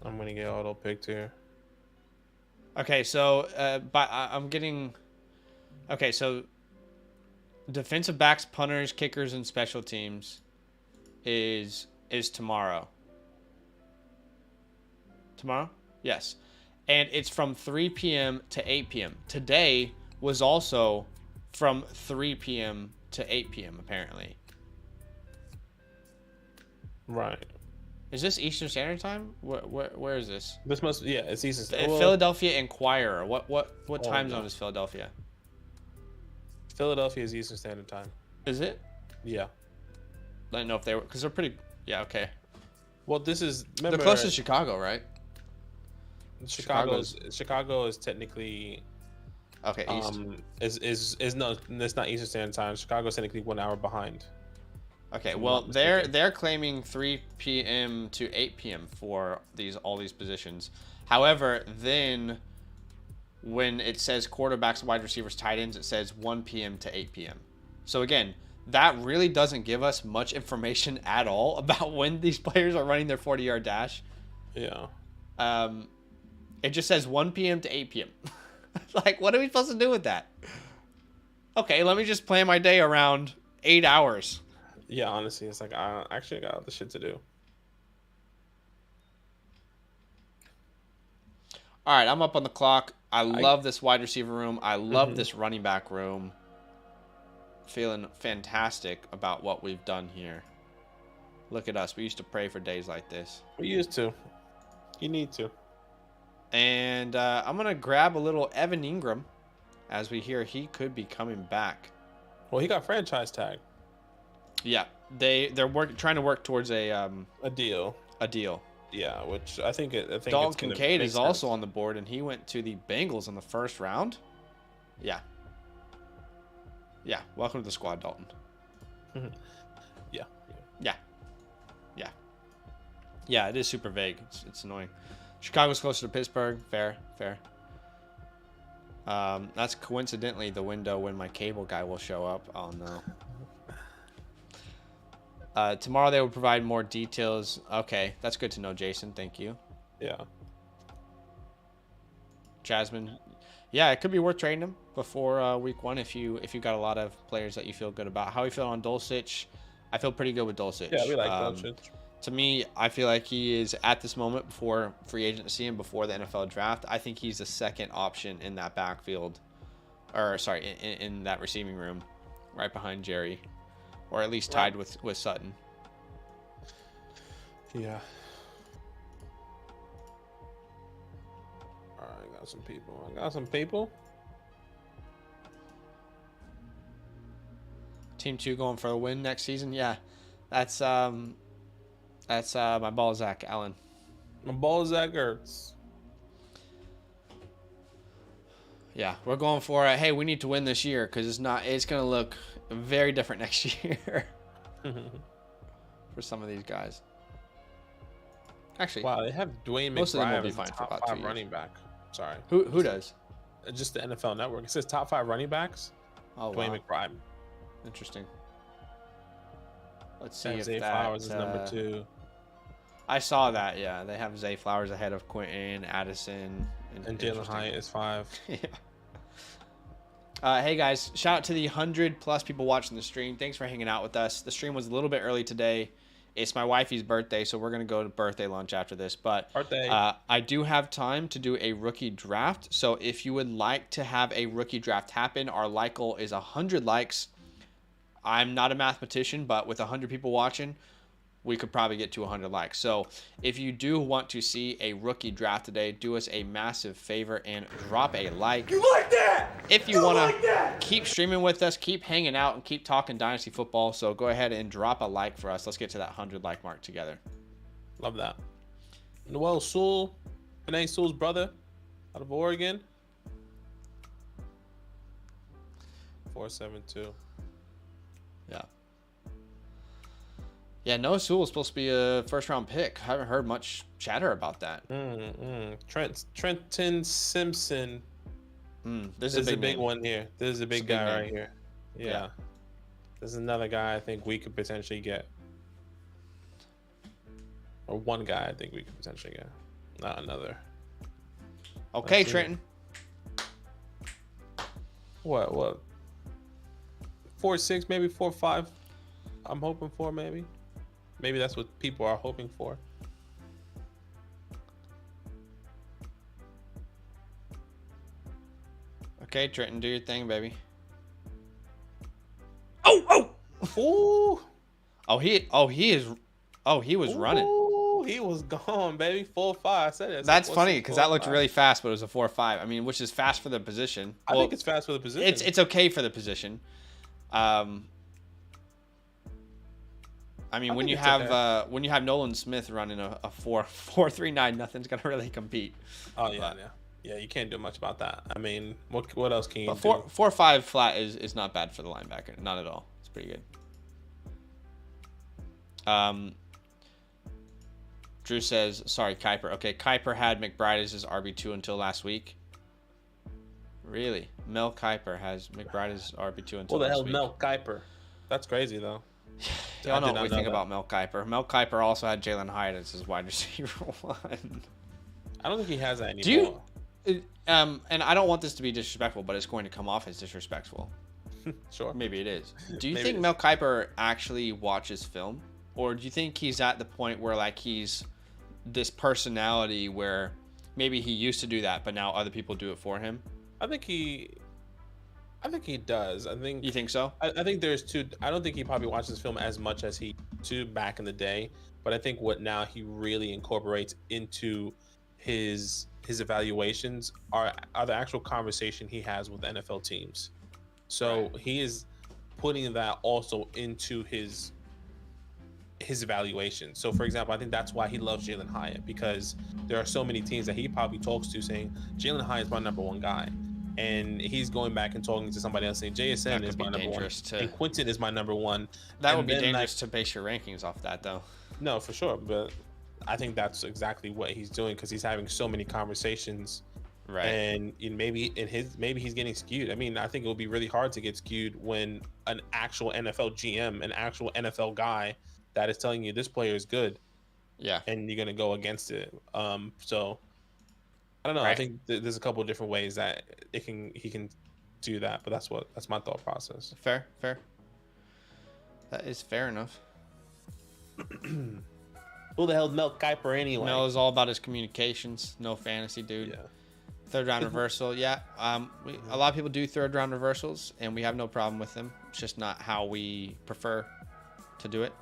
I'm gonna get auto picked here. Okay, so I'm getting. Okay, so defensive backs, punters, kickers, and special teams is tomorrow. Tomorrow? Yes. And it's from 3 p.m. to 8 p.m. Today was also from 3 p.m. to 8 p.m. apparently. Right. Is this Eastern Standard Time? Where is this? This must, yeah, it's Eastern Standard. Philadelphia Inquirer. What time no. zone is Philadelphia? Philadelphia is Eastern Standard Time. Is it? Yeah. I don't know if they were, because they're pretty. Yeah. Okay. Well, this is They're close to Chicago, right? Chicago is technically Okay. East. is no, it's not Eastern Standard Time. Chicago's technically 1 hour behind. Okay. I'm Well, not they're mistaken. claiming 3 p.m. to 8 p.m. for all these positions. However, then when it says quarterbacks, wide receivers, tight ends, it says 1 p.m. to 8 p.m. So again, that really doesn't give us much information at all about when these players are running their 40-yard dash. Yeah. It just says 1 p.m. to 8 p.m. Like, what are we supposed to do with that? Okay, let me just plan my day around 8 hours. Yeah, honestly, it's like I actually got other shit to do. All right, I'm up on the clock. I love this wide receiver room. I love this running back room. Feeling fantastic about what we've done here. Look at us. We used to pray for days like this. We used to. You need to. And I'm going to grab a little Evan Ingram as we hear he could be coming back. Well, he got franchise tag. Yeah, they're trying to work towards a deal. A deal. Yeah, which I think Dalton Kincaid is also on the board, and he went to the Bengals in the first round. Yeah. Yeah. Welcome to the squad, Dalton. Yeah. Yeah, it is super vague. It's annoying. Chicago's closer to Pittsburgh. Fair. That's coincidentally the window when my cable guy will show up. Oh, no. Tomorrow they will provide more details. Okay, that's good to know, Jason. Thank you. Yeah. Jasmine. Yeah, it could be worth trading him before week 1 if you got a lot of players that you feel good about. How you feel on Dulcich? I feel pretty good with Dulcich. Yeah, we like Dulcich. To me, I feel like he is at this moment before free agency and before the NFL draft. I think he's the second option in that backfield, or sorry, in that receiving room, right behind Jerry, or at least tied with Sutton. Yeah. All right, I got some people. Team 2 going for a win next season. Yeah, that's my ball, Zach Allen. My ball, Zach Ertz. Yeah, we're going for it. Hey, we need to win this year because it's going to look very different next year for some of these guys. Actually, Wow, they have Dwayne most of them will McBride be as the fine for top about 2 5 years. running back. Sorry. Who does? Just the NFL Network. It says top 5 running backs. Oh, Dwayne wow. McBride. Interesting. Let's see And if Zay that, Flowers is number 2. I saw that. Yeah, they have Zay Flowers ahead of Quentin, Addison, And Jalen Hyatt is 5. Yeah. Hey guys, shout out to the 100+ people watching the stream. Thanks for hanging out with us. The stream was a little bit early today. It's my wifey's birthday, so we're going to go to birthday lunch after this. But I do have time to do a rookie draft. So if you would like to have a rookie draft happen, our like goal is 100 likes. I'm not a mathematician, but with 100 people watching, we could probably get to 100 likes. So if you do want to see a rookie draft today, do us a massive favor and drop a like. You like that? If you want to keep streaming with us, keep hanging out, and keep talking Dynasty football, so go ahead and drop a like for us. Let's get to that 100 like mark together. Love that. Noel Sewell, Panay Sewell's brother, out of Oregon. 472. Yeah. Yeah, Noah Sewell is supposed to be a first-round pick. I haven't heard much chatter about that. Trenton Simpson. This is a big one here. This is a big guy right here. Yeah. This is another guy I think we could potentially get. Or one guy I think we could potentially get. Not another. Okay, Trenton. What? 4.6, maybe 4.5. I'm hoping for maybe. Maybe that's what people are hoping for. Okay, Trenton, do your thing, baby. Ooh. He was running. He was gone, baby. 4.5. I said it. That's funny because that looked really fast, but it was a 4.5. I mean, which is fast for the position. I think it's fast for the position. It's okay for the position. I mean, when you have Nolan Smith running a 4.39, nothing's gonna really compete. Oh yeah, yeah. You can't do much about that. I mean, what else can you do? 4.5 flat is not bad for the linebacker. Not at all. It's pretty good. Drew says, sorry, Kuiper. Okay, Kuiper had McBride as his RB2 until last week. Really? Mel Kiper has McBride as RB2 until last week. What the hell, Mel Kiper? That's crazy, though. Y'all know what we think about Mel Kiper. Mel Kiper also had Jalen Hyatt as his wide receiver 1. I don't think he has that anymore. And I don't want this to be disrespectful, but it's going to come off as disrespectful. Sure. Maybe it is. Do you think Mel Kiper actually watches film? Or do you think he's at the point where, like, he's this personality where maybe he used to do that, but now other people do it for him? I think he does. You think so? I think there's two. I don't think he probably watches film as much as he used to back in the day. But I think what now he really incorporates into his evaluations are the actual conversation he has with NFL teams. So he is putting that also into his evaluation. So for example, I think that's why he loves Jalen Hyatt, because there are so many teams that he probably talks to saying Jalen Hyatt is my number one guy. And he's going back and talking to somebody else saying JSN is my number one. And Quentin is my number one. That would be dangerous to base your rankings off that, though. No, for sure. But I think that's exactly what he's doing, because he's having so many conversations. Right. And maybe he's getting skewed. I mean, I think it would be really hard to get skewed when an actual NFL GM, an actual NFL guy that is telling you this player is good. Yeah. And you're going to go against it. So I don't know. Right. I think there's a couple of different ways that he can do that, but that's my thought process. Fair. That is fair enough. Who the hell Mel Kiper anyway? Mel is all about his communications. No fantasy, dude. Yeah. Third round reversal. Yeah. A lot of people do third round reversals, and we have no problem with them. It's just not how we prefer to do it.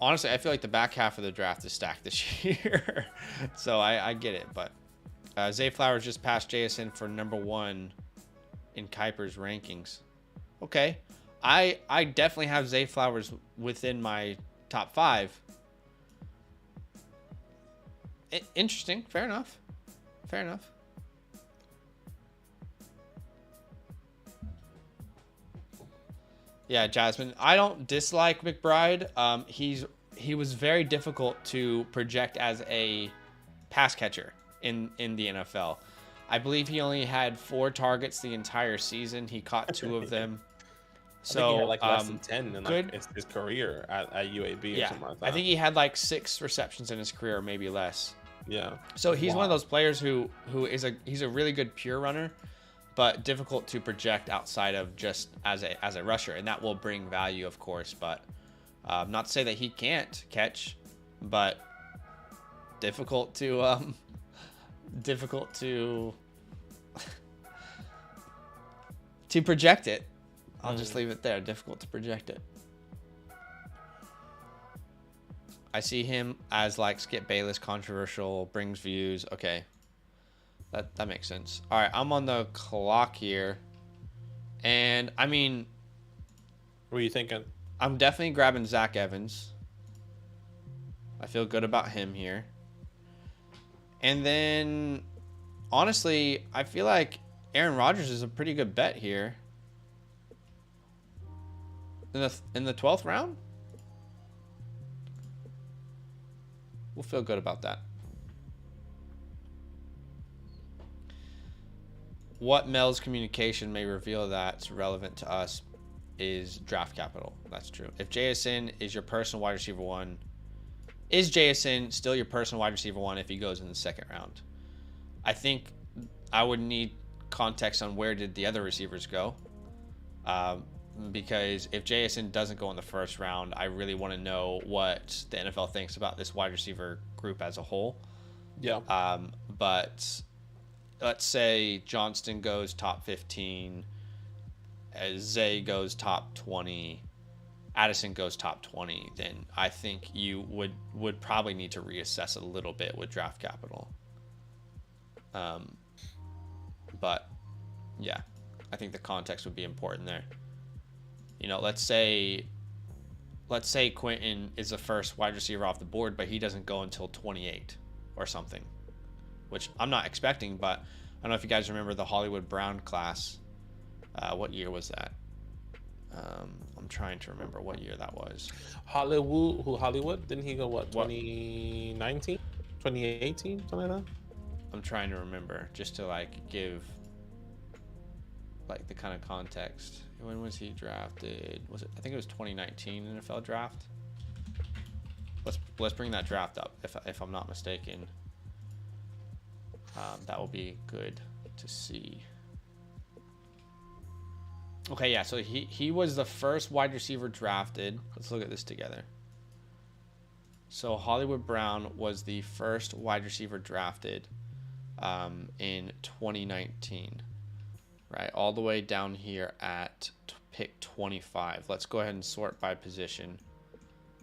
Honestly, I feel like the back half of the draft is stacked this year. So I get it. But Zay Flowers just passed JSN for number 1 in Kuiper's rankings. Okay. I definitely have Zay Flowers within my top 5. Interesting. Fair enough. Yeah, Jasmine. I don't dislike McBride. He was very difficult to project as a pass catcher in the NFL. I believe he only had 4 targets the entire season. He caught 2 of them. So I think he had like less than 10 in his career at UAB or something like that. I think he had like 6 receptions in his career, or maybe less. Yeah. So he's one of those players who he's a really good pure runner, but difficult to project outside of just as a rusher, and that will bring value, of course. But not to say that he can't catch, but difficult to to project it. I'll just leave it there. Difficult to project it. I see him as like Skip Bayless, controversial, brings views. Okay. That makes sense. All right, I'm on the clock here. And, I mean... What are you thinking? I'm definitely grabbing Zach Evans. I feel good about him here. And then, honestly, I feel like Aaron Rodgers is a pretty good bet here. In the 12th round? We'll feel good about that. What Mel's communication may reveal that's relevant to us is draft capital. That's true. If JSN is your personal wide receiver 1, is JSN still your personal wide receiver 1 if he goes in the 2nd round? I think I would need context on where did the other receivers go. Because if JSN doesn't go in the 1st round, I really want to know what the NFL thinks about this wide receiver group as a whole. Yeah. But let's say Johnston goes top 15, Zay goes top 20, Addison goes top 20, then I think you would probably need to reassess a little bit with draft capital. But yeah, I think the context would be important there. You know, let's say Quentin is the first wide receiver off the board, but he doesn't go until 28 or something, which I'm not expecting, but I don't know if you guys remember the Hollywood Brown class. What year was that? I'm trying to remember what year that was. Hollywood? Didn't he go, 2019? 2018? Something like that? I'm trying to remember just to like give like the kind of context. When was he drafted? Was it? I think it was 2019 NFL draft. Let's bring that draft up if I'm not mistaken. That will be good to see. Okay, yeah. So he was the first wide receiver drafted. Let's look at this together. So Hollywood Brown was the first wide receiver drafted in 2019. Right, all the way down here at pick 25. Let's go ahead and sort by position,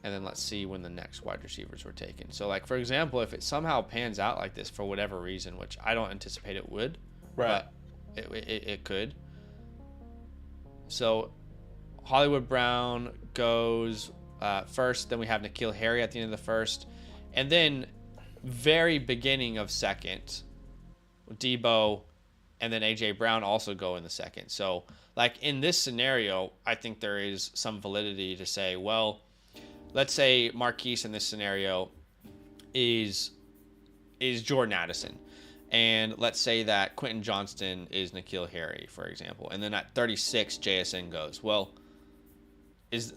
and then let's see when the next wide receivers were taken. So, like, for example, if it somehow pans out like this for whatever reason, which I don't anticipate it would, right? But it could. So, Hollywood Brown goes first, then we have N'Keal Harry at the end of the first, and then very beginning of second, Debo, and then A.J. Brown also go in the 2nd. So, like, in this scenario, I think there is some validity to say, well, let's say Marquise in this scenario is Jordan Addison. And let's say that Quentin Johnston is N'Keal Harry, for example. And then at 36, JSN goes. Well, it's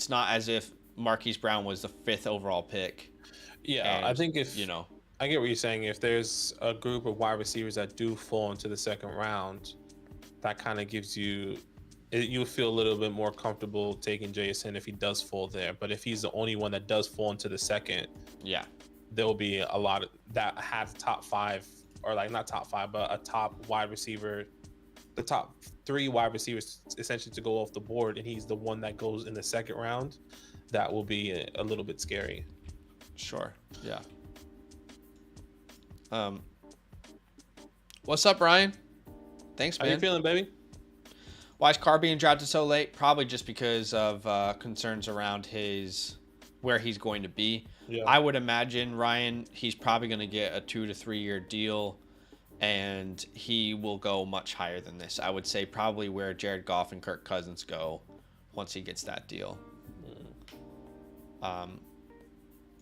not as if Marquise Brown was the 5th overall pick. Yeah, and, I think if... You know... I get what you're saying. If there's a group of wide receivers that do fall into the 2nd round, that kind of gives you feel a little bit more comfortable taking JSN if he does fall there. But if he's the only one that does fall into the 2nd, yeah, there will be a lot of that have top 5, or like not top 5, but a top wide receiver, the top 3 wide receivers essentially to go off the board, and he's the one that goes in the 2nd round. That will be a little bit scary. Sure. Yeah. What's up, Ryan? Thanks, man. How you feeling, baby? Why is Carr being drafted so late? Probably just because of concerns around where he's going to be. Yeah. I would imagine, Ryan, he's probably going to get a 2 to 3 year deal, and he will go much higher than this. I would say probably where Jared Goff and Kirk Cousins go once he gets that deal.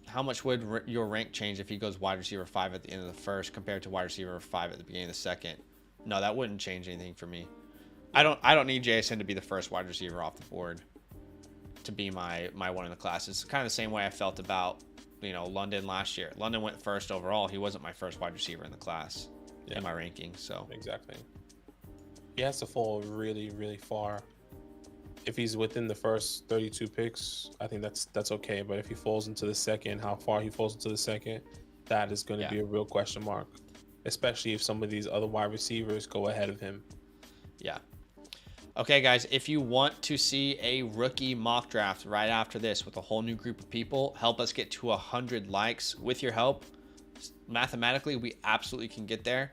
How much would your rank change if he goes wide receiver 5 at the end of the 1st compared to wide receiver 5 at the beginning of the 2nd? No, that wouldn't change anything for me. I don't need JSN to be the first wide receiver off the board to be my one in the class. It's kind of the same way I felt about London last year. London went first overall. He wasn't my first wide receiver in the class in my rankings. So exactly, he has to fall really, really far. If he's within the first 32 picks, I think that's okay. But if he falls into the second, how far he falls into the second, that is going to be a real question mark, especially if some of these other wide receivers go ahead of him. Yeah. Okay, guys, if you want to see a rookie mock draft right after this with a whole new group of people, help us get to 100 likes. With your help, mathematically, we absolutely can get there.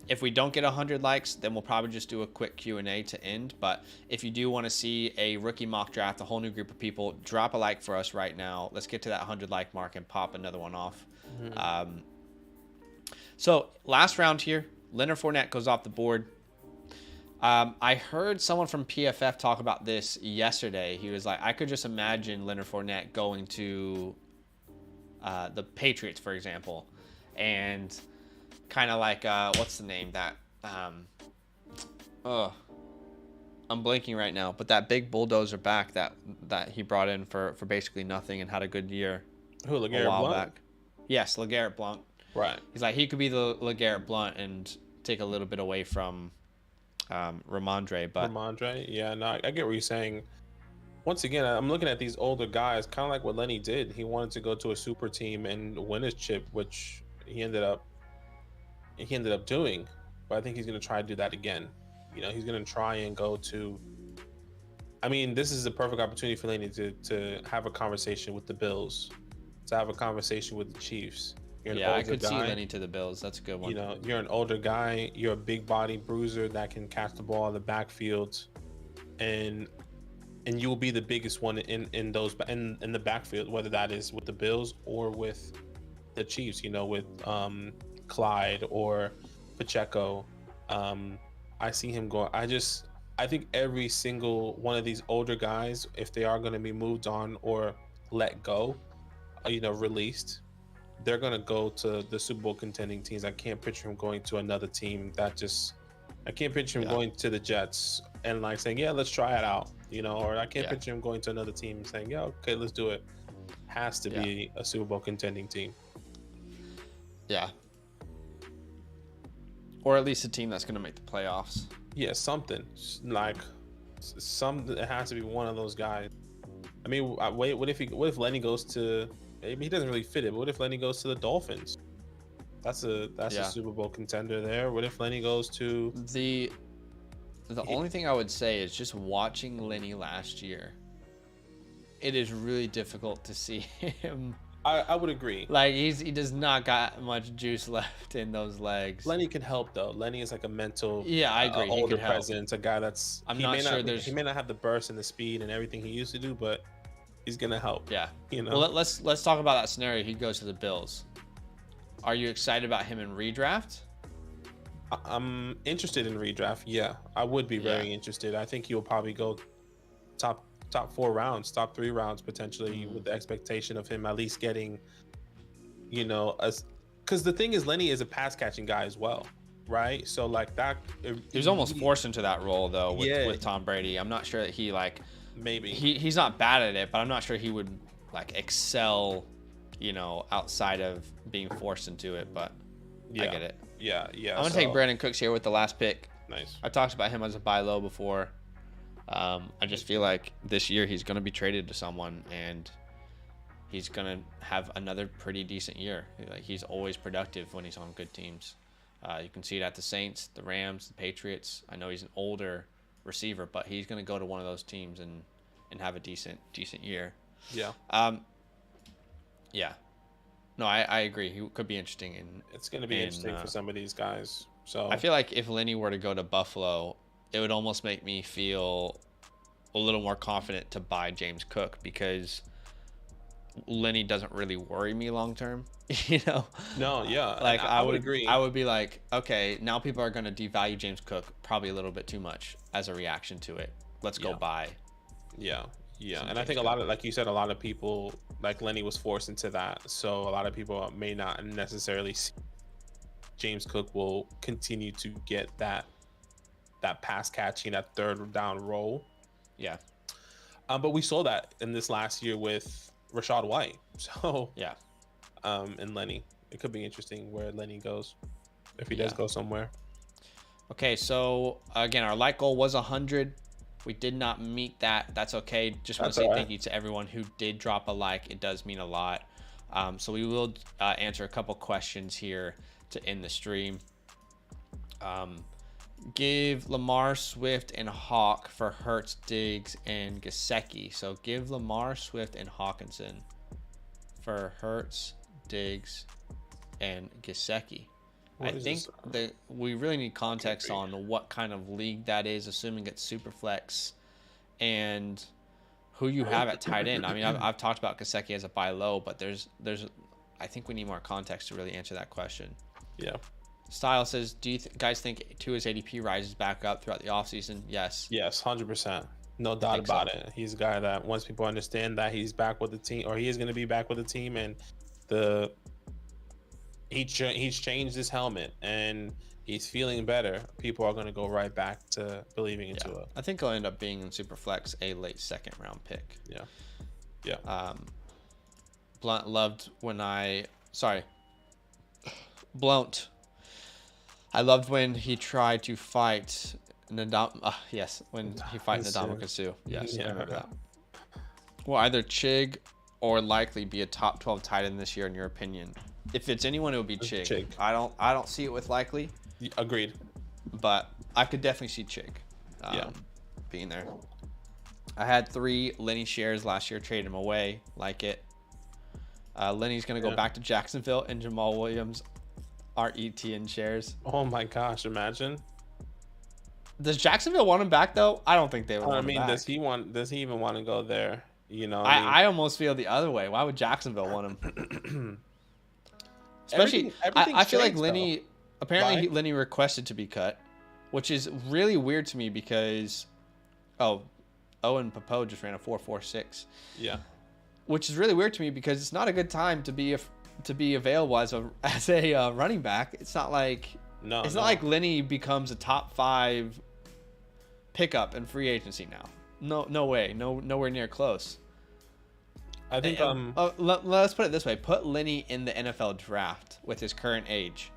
If we don't get 100 likes, then we'll probably just do a quick Q&A to end. But if you do want to see a rookie mock draft, a whole new group of people, drop a like for us right now. Let's get to that 100 like mark and pop another one off. So last round here, Leonard Fournette goes off the board. I heard someone from PFF talk about this yesterday. He was like, I could just imagine Leonard Fournette going to the Patriots, for example, and kind of like what's the name that I'm blanking right now, but that big bulldozer back that he brought in for basically nothing and had a good year. Who, LeGarrette Blount? Back. Yes, LeGarrette Blount. Right. He's like, he could be the LeGarrette Blount and take a little bit away from Ramondre. But Ramondre, yeah, no, I get what you're saying. Once again, I'm looking at these older guys, kind of like what Lenny did. He wanted to go to a super team and win his chip, which he ended up doing. But I think he's going to try to do that again. He's going to try and go to, I mean, this is the perfect opportunity for Lenny to have a conversation with the Bills, to have a conversation with the Chiefs. I could see Lenny to the Bills. That's a good one. You're an older guy. You're a big body bruiser that can catch the ball in the backfield, and you will be the biggest one in the backfield, whether that is with the Bills or with the Chiefs. With Clyde or Pacheco. I see him go. I think every single one of these older guys, if they are going to be moved on or let go, released, they're going to go to the Super Bowl contending teams. I can't picture him going to another team I can't picture him going to the Jets and like saying, yeah, let's try it out, or I can't picture him going to another team and saying, yeah, okay, let's do it. Has to be a Super Bowl contending team. Yeah. Or at least a team that's going to make the playoffs. Yeah, something. Like, it has to be one of those guys. I mean, what if Lenny goes to, maybe he doesn't really fit it, but what if Lenny goes to the Dolphins? That's a Super Bowl contender there. What if Lenny goes to the only thing I would say is just watching Lenny last year, it is really difficult to see him. I would agree. Like he does not got much juice left in those legs. Lenny can help though. Lenny is like a mental, I agree. Older presence, a guy that's. I'm not sure he may not have the burst and the speed and everything he used to do, but he's gonna help. Yeah. Well, let's talk about that scenario. He goes to the Bills. Are you excited about him in redraft? I'm interested in redraft. Yeah, I would be very interested. I think he'll probably go top 4 rounds, top 3 rounds potentially, with the expectation of him at least getting, because the thing is, Lenny is a pass catching guy as well, right? So like that, he was almost forced into that role though with Tom Brady. I'm not sure that he maybe he's not bad at it, but I'm not sure he would excel, outside of being forced into it. But I get it. Yeah. I'm gonna take Brandon Cooks here with the last pick. Nice. I talked about him as a buy low before. I just feel like this year he's going to be traded to someone and he's going to have another pretty decent year. He's always productive when he's on good teams. You can see it at the Saints, the Rams, the Patriots. I know he's an older receiver, but he's going to go to one of those teams and have a decent year. Yeah. Yeah. No, I agree. He could be interesting. It's going to be interesting for some of these guys. So I feel like if Lenny were to go to Buffalo, it would almost make me feel a little more confident to buy James Cook because Lenny doesn't really worry me long term. No, yeah. Like I would agree. I would be like, okay, now people are going to devalue James Cook probably a little bit too much as a reaction to it. Let's go buy. Yeah. And I think a lot of, like you said, a lot of people, like Lenny was forced into that. So a lot of people may not necessarily see James Cook will continue to get that pass catching, that third down role. Yeah. But we saw that in this last year with Rashad White. So Yeah. And Lenny, it could be interesting where Lenny goes if he does go somewhere. Okay, so again, our like goal was 100. We did not meet that. That's okay. Just want to say thank you to everyone who did drop a like. It does mean a lot. So we will answer a couple questions here to end the stream. Give Lamar, Swift, and Hawk for Hurts, Diggs, and Gesicki. So give Lamar, Swift, and Hawkinson for Hurts, Diggs, and Gesicki. I think that we really need context on what kind of league that is, assuming it's Superflex, and who you have at tight end. I mean, I've talked about Gesicki as a buy low, but there's I think we need more context to really answer that question. Yeah. Style says, do you guys think Tua's ADP rises back up throughout the offseason? Yes. Yes, 100%. No doubt about it. He's a guy that once people understand that he's back with the team, or he is going to be back with the team, and he's changed his helmet and he's feeling better, people are going to go right back to believing in Tua. I think he'll end up being in Superflex a late second round pick. Yeah. Blunt loved when Blount. I loved when he tried to fight when he fight Ndamukong Suh. Yes, I remember that. Will either Chig or likely be a top 12 tight end this year in your opinion? If it's anyone, it would be Chig. I don't see it with likely. Agreed. But I could definitely see Chig being there. I had 3 Lenny shares last year, traded him away. Like it. Lenny's going to go back to Jacksonville, and Jamal Williams are ETN shares. Oh my gosh, imagine. Does Jacksonville want him back though? I don't think they would want him back. Does he even want to go there? You know, I almost feel the other way. Why would Jacksonville want him? Especially, I feel like Lenny, apparently Lenny requested to be cut, which is really weird to me because, Owen Popo just ran a 4.46. Yeah. Which is really weird to me because it's not a good time to be available as a running back. It's not like not like Lenny becomes a top 5 pickup in free agency now. No way. Nowhere near close. I think let's put it this way. Put Lenny in the NFL draft with his current age.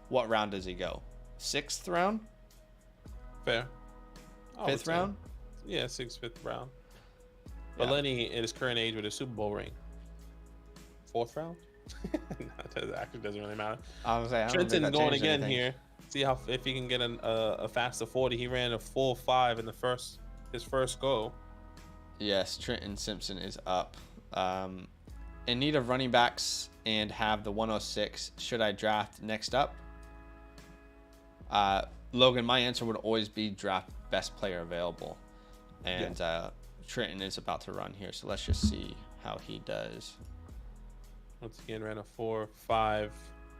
What round does he go? 6th round? Fair. 5th round? Yeah, 6th, 5th round. But Lenny in his current age with a Super Bowl ring. 4th round? No, that actually doesn't really matter. Trenton going again here. See if he can get a faster 40. He ran a full 5 in his first go. Yes, Trenton Simpson is up. In need of running backs and have the 106. Should I draft next up? Logan, my answer would always be draft best player available. And Trenton is about to run here, so let's just see how he does. Once again, ran a 4.5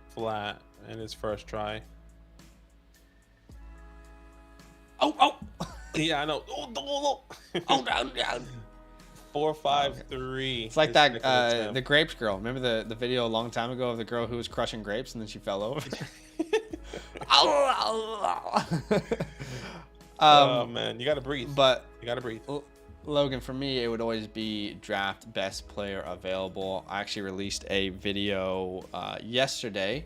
flat in his first try. Oh! Yeah, I know. Oh, down. 4.53. It's like that the grapes girl. Remember the video a long time ago of the girl who was crushing grapes and then she fell over? Oh man, you gotta breathe. But you gotta breathe. Logan, for me, it would always be draft best player available. I actually released a video yesterday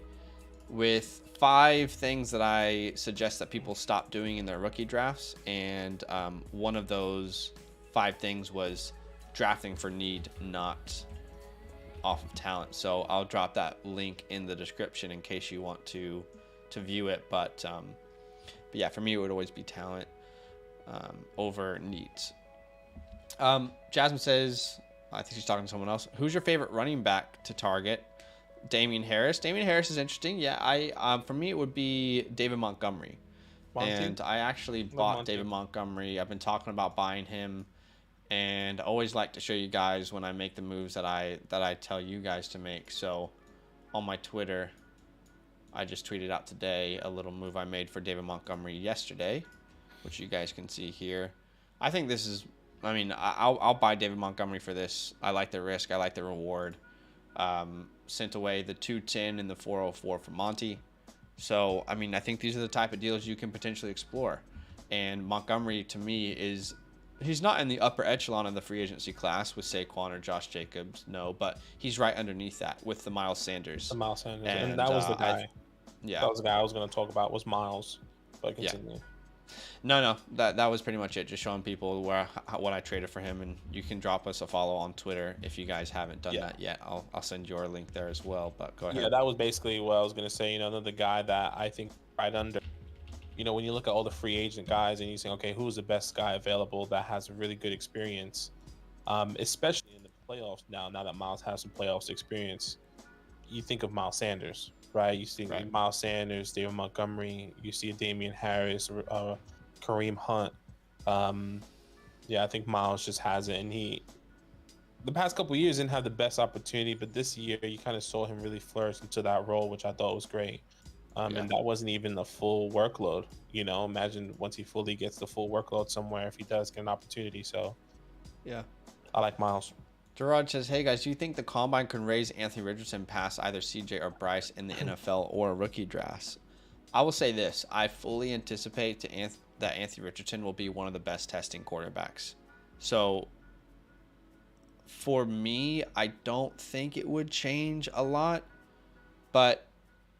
with 5 things that I suggest that people stop doing in their rookie drafts, and one of those 5 things was drafting for need, not off of talent. So I'll drop that link in the description in case you want to view it. But yeah, for me, it would always be talent over needs. Jasmine says, I think she's talking to someone else. Who's your favorite running back to target? Damian Harris. Damian Harris is interesting. Yeah, for me, it would be David Montgomery. And I actually bought David Montgomery. I've been talking about buying him, and I always like to show you guys when I make the moves that I tell you guys to make. So on my Twitter, I just tweeted out today a little move I made for David Montgomery yesterday, which you guys can see here. I think this is, I mean, I'll buy David Montgomery for this. I like the risk. I like the reward. Sent away the 210 and the 404 for Monty. So, I mean, I think these are the type of deals you can potentially explore. And Montgomery, to me, is He's not in the upper echelon of the free agency class with Saquon or Josh Jacobs, no, but he's right underneath that with the Miles Sanders. The Miles Sanders, And, and that was the guy. Yeah. That was the guy I was going to talk about, was Miles. But Yeah. continue. No, that was pretty much it. Just showing people what I traded for him, and you can drop us a follow on Twitter if you guys haven't done that yet. I'll send your link there as well. But go ahead. Yeah, that was basically what I was going to say. You know, the guy that I think right under. You know, when you look at all the free agent guys and you say, okay, who's the best guy available that has a really good experience, especially in the playoffs now that Miles has some playoffs experience, you think of Miles Sanders, right? You see Miles Sanders, David Montgomery, you see Damian Harris, Kareem Hunt. I think Miles just has it. And the past couple of years didn't have the best opportunity, but this year you kind of saw him really flourish into that role, which I thought was great. And that wasn't even the full workload. You know, imagine once he fully gets the full workload somewhere, if he does get an opportunity. So, yeah, I like Miles. Gerard says, hey guys, do you think the Combine can raise Anthony Richardson past either CJ or Bryce in the NFL or rookie drafts? I will say this. I fully anticipate that Anthony Richardson will be one of the best testing quarterbacks. So, for me, I don't think it would change a lot. But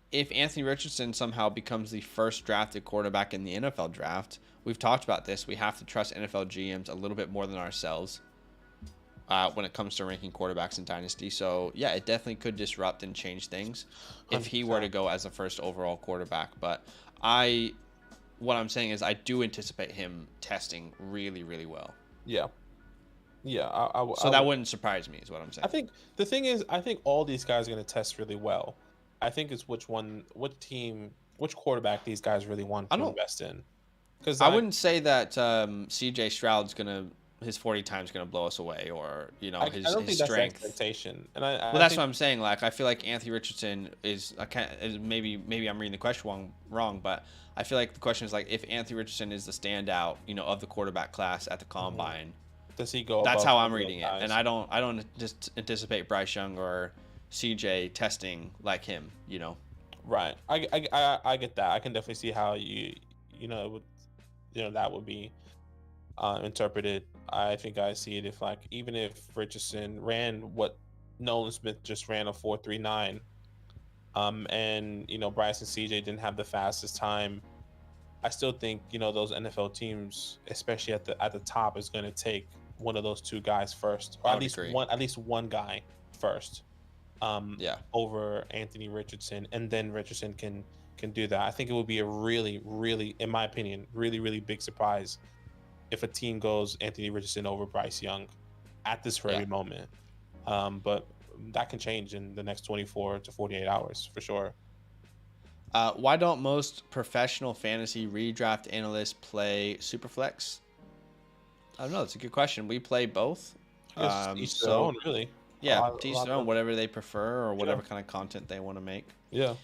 if Anthony Richardson somehow becomes the first drafted quarterback in the NFL draft, we've talked about this. We have to trust NFL GMs a little bit more than ourselves when it comes to ranking quarterbacks in Dynasty. So, yeah, it definitely could disrupt and change things if he were to go as a first overall quarterback. But what I'm saying is I do anticipate him testing really, really well. Yeah. Yeah. So that wouldn't surprise me is what I'm saying. I think the thing is, I think all these guys are going to test really well. I think it's which quarterback these guys really want to invest in. Because I wouldn't say that CJ Stroud's his 40 times gonna blow us away, or his I don't think strength. That's the expectation. And that's what I'm saying. Like I feel like Anthony Richardson is maybe I'm reading the question wrong, but I feel like the question is like if Anthony Richardson is the standout, of the quarterback class at the combine. Does he go? That's how I'm reading it, and I don't just anticipate Bryce Young or CJ testing like him, Right. I get that. I can definitely see how that would be interpreted. I think I see it even if Richardson ran what Nolan Smith just ran, a 4.39, and Bryce and CJ didn't have the fastest time. I still think those NFL teams, especially at the top, is going to take one of those two guys first, or at least one guy first. Over Anthony Richardson, and then Richardson can do that. I think it would be a really, really, in my opinion, really, really big surprise if a team goes Anthony Richardson over Bryce Young at this very moment. But that can change in the next 24 to 48 hours for sure. Why don't most professional fantasy redraft analysts play Superflex? I don't know. It's a good question. We play both. Each their own, really. Yeah, to each their own, whatever they prefer or whatever kind of content they want to make. Yeah.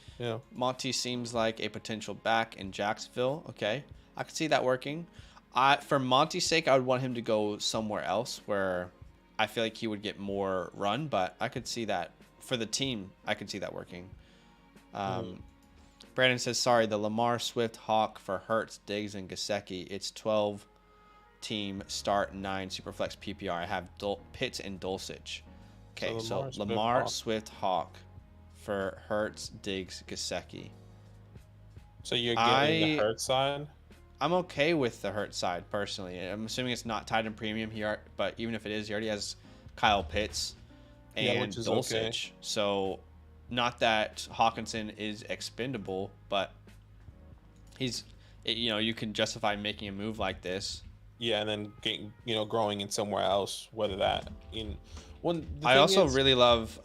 Monty seems like a potential back in Jacksonville. Okay, I could see that working. For Monty's sake, I would want him to go somewhere else where I feel like he would get more run, but I could see that. For the team, I could see that working. Brandon says, sorry, the Lamar Swift Hawk for Hurts, Diggs, and Gesicki. It's 12 team start 9 Superflex PPR. I have Pitts and Dulcich. Okay, so Lamar Swift Hawk for Hurts, Diggs, Gesicki. So you're getting the Hurts side? I'm okay with the Hurts side, personally. I'm assuming it's not tied in premium here, but even if it is, he already has Kyle Pitts and Dulcich. Okay. So, not that Hawkinson is expendable, but you can justify making a move like this. Yeah, and then getting, growing in somewhere else, whether that in... I also really love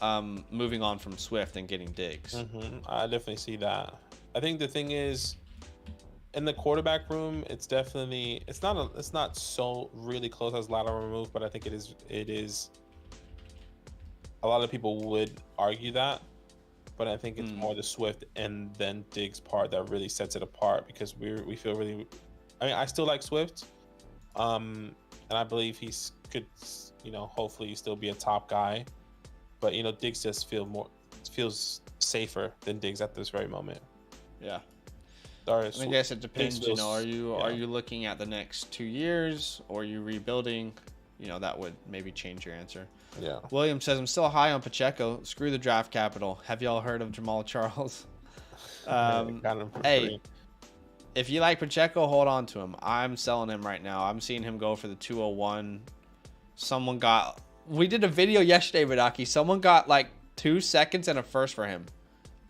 moving on from Swift and getting Diggs. I definitely see that. I think the thing is, in the quarterback room, it's not so really close as lateral move, but I think it is. A lot of people would argue that, but I think it's more the Swift and then Diggs part that really sets it apart, because we feel really. I mean, I still like Swift, and I believe he's could. Hopefully still be a top guy, but Diggs just feels safer than Diggs at this very moment. Yeah. Started. I guess it depends. You know, are Yeah. you looking at the next 2 years, or are you rebuilding? You know, that would maybe change your answer. Yeah. William says, I'm still high on Pacheco. Screw the draft capital. Have y'all heard of Jamal Charles? Got him for Hey, free. if you like Pacheco, hold on to him. I'm selling him right now. I'm seeing him go for the 201. We did a video yesterday, Badake. Someone got like 2 seconds and a first for him.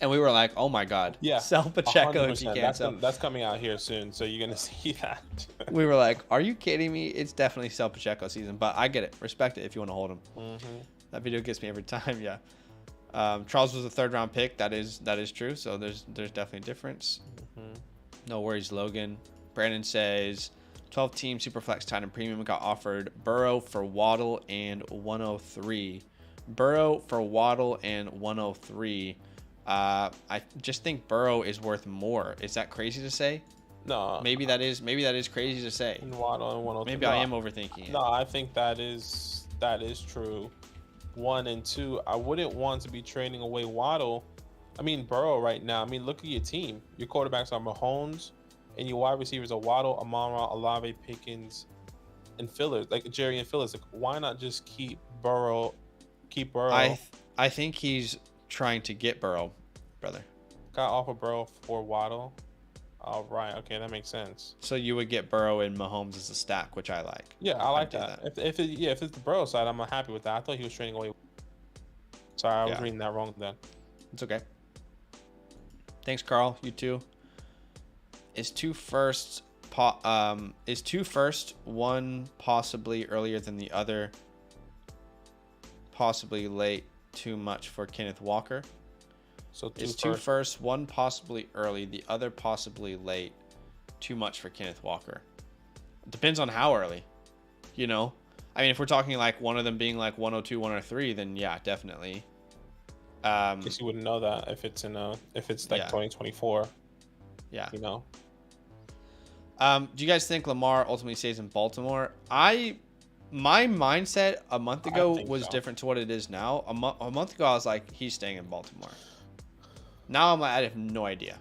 And we were like, oh my God. Yeah. Sell Pacheco if you 100%. can't sell. That's coming out here soon, so you're gonna see that. We were like, are you kidding me? It's definitely sell Pacheco season, but I get it. Respect it if you want to hold him. That video gets me every time. Yeah. Charles was a 3rd round pick. That is true. So there's definitely a difference. No worries, Logan. Brandon says 12 team Superflex tight end premium got offered Burrow for Waddle and 103. Burrow for Waddle and 103. I just think Burrow is worth more. Is that crazy to say? No. Maybe that is crazy to say. And Waddle and 103. Maybe I am overthinking it. No, I think that is true. 1 and 2. I wouldn't want to be trading away Waddle. I mean Burrow right now. I mean, look at your team. Your quarterbacks are Mahomes, and your wide receivers are Waddle, Amon-Ra, Olave, Pickens, and fillers like Jerry and fillers. Like, why not just keep Burrow? I think he's trying to get Burrow, brother. Got off of Burrow for Waddle. All right, okay, that makes sense. So you would get Burrow and Mahomes as a stack, which I like. Yeah, I like that. If it's the Burrow side, I'm happy with that. I thought he was trading away. Sorry, I was reading that wrong then. It's okay. Thanks, Carl. You too. Is two firsts, one possibly earlier than the other? Possibly late. Too much for Kenneth Walker. So two firsts, one possibly early, the other possibly late. Too much for Kenneth Walker. It depends on how early. You know, I mean, if we're talking like one of them being like 102, 103, then yeah, definitely. I guess you wouldn't know that if it's like 2024. Yeah. You know. Do you guys think Lamar ultimately stays in Baltimore? My mindset a month ago was different to what it is now. A month ago, I was like, he's staying in Baltimore. Now I'm like, I have no idea.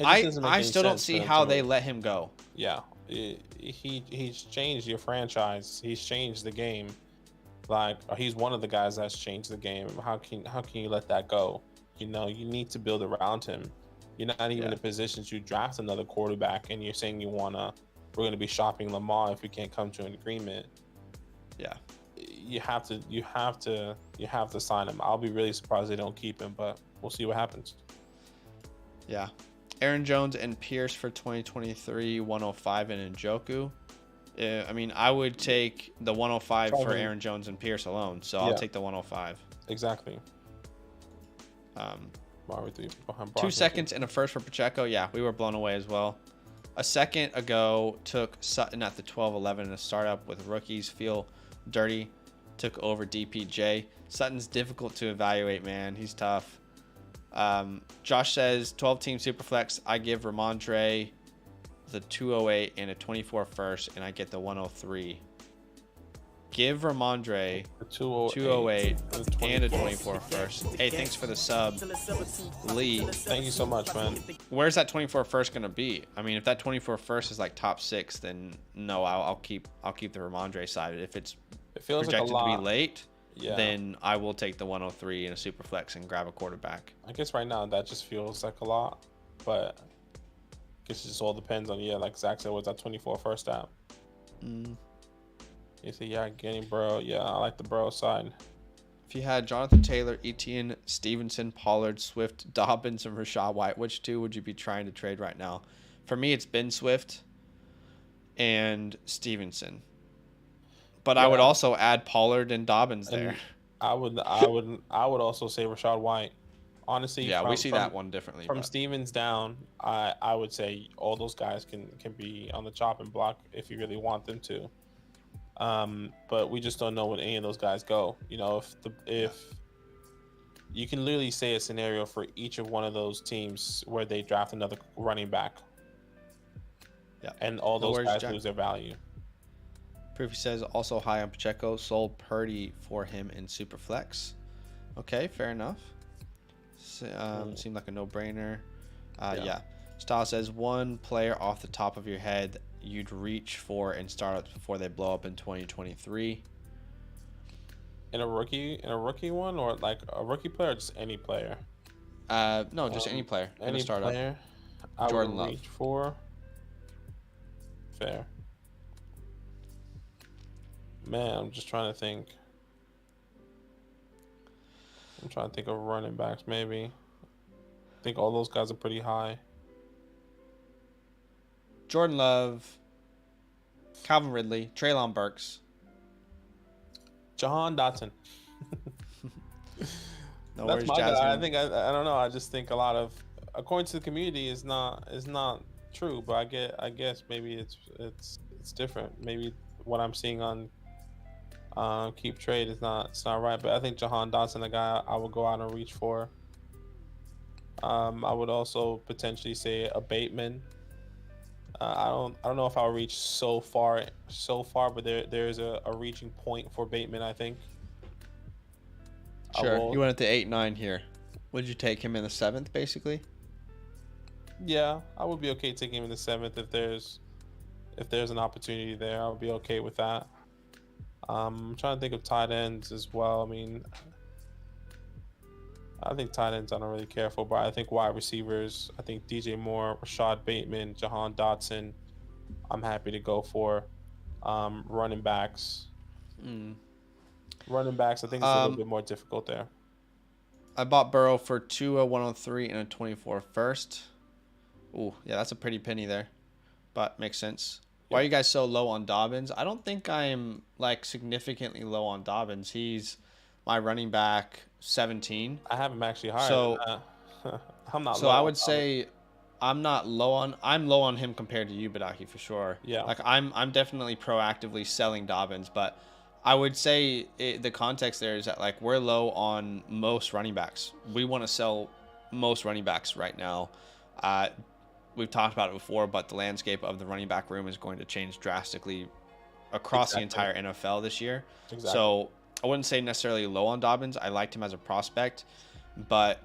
I still don't see how they let him go. Yeah, he's changed your franchise. He's changed the game. Like, he's one of the guys that's changed the game. How can you let that go? You know, you need to build around him. You're not even in a position to draft another quarterback, and you're saying we're gonna be shopping Lamar if we can't come to an agreement. Yeah, you have to sign him. I'll be really surprised they don't keep him, but we'll see what happens. Yeah, Aaron Jones and Pierce for 2023, 105 and Njoku. I mean, I would take the 105 for Aaron Jones and Pierce alone, so I'll take the 105. Exactly. 2 seconds and a first for Pacheco. Yeah, we were blown away as well. A second ago, took Sutton at the 12-11 in a startup with rookies. Feel dirty. Took over DPJ. Sutton's difficult to evaluate, man. He's tough. Josh says 12-team Superflex. I give Ramondre the 208 and a 24 first, and I get the 103. Give Ramondre 208 and a 24 first. Hey, thanks for the sub, Lee. Thank you so much, man. Where's that 24 first gonna be? I mean, if that 24 first is like top 6, then no, I'll keep the Ramondre side. If it feels projected like to be late, then I will take the 103 in a super flex and grab a quarterback. I guess right now that just feels like a lot, but I guess it just all depends on like Zach said, what's that 24 first app? You say, getting Burrow. Yeah, I like the Burrow side. If you had Jonathan Taylor, Etienne, Stevenson, Pollard, Swift, Dobbins, and Rachaad White, which two would you be trying to trade right now? For me, it's Ben Swift and Stevenson. But I would also add Pollard and Dobbins there. I would also say Rachaad White. Honestly, we see that one differently. From Stevens down, I would say all those guys can be on the chopping block if you really want them to. But we just don't know when any of those guys go. You know, if you can literally say a scenario for each of one of those teams where they draft another running back. Yeah. And all those guys lose their value. Proofy says also high on Pacheco, sold Purdy for him in Superflex. Okay, fair enough. Seemed like a no-brainer. Yeah. Style says one player off the top of your head you'd reach for in startups before they blow up in 2023. In a rookie one, or like a rookie player, or just any player? No, just any player in a Any startup. player I Jordan would Love. reach for. Fair. Man, I'm just trying to think. I'm trying to think of running backs, maybe. I think all those guys are pretty high. Jordan Love, Calvin Ridley, Treylon Burks. Jahan Dotson. No That's worries, my Jasmine. guy. I think I don't know. I just think a lot of, according to the community, is not true. But I guess maybe it's different. Maybe what I'm seeing on Keep Trade is it's not right. But I think Jahan Dotson, the guy I would go out and reach for. I would also potentially say a Bateman. I don't know if I'll reach so far, but there's a reaching point for Bateman, I think. Sure. You went at the 8-9 here. Would you take him in the 7th, basically? Yeah, I would be okay taking him in the 7th if there's an opportunity there. I would be okay with that. I'm trying to think of tight ends as well. I mean, I think tight ends I don't really care for, but I think wide receivers, I think DJ Moore, Rashad Bateman, Jahan Dotson, I'm happy to go for. Running backs. Running backs, I think it's a little bit more difficult there. I bought Burrow for 103 and a 24 first. Ooh, yeah, that's a pretty penny there, but makes sense. Why are you guys so low on Dobbins? I don't think I'm like significantly low on Dobbins. He's my running back 17. I have him actually higher. So than that. I'm not. So low I on would Dobbins. say I'm low on him compared to you, Badake, for sure. Yeah. Like I'm definitely proactively selling Dobbins, but I would say the context there is that like we're low on most running backs. We want to sell most running backs right now. We've talked about it before, but the landscape of the running back room is going to change drastically across the entire NFL this year. Exactly. So I wouldn't say necessarily low on Dobbins. I liked him as a prospect, but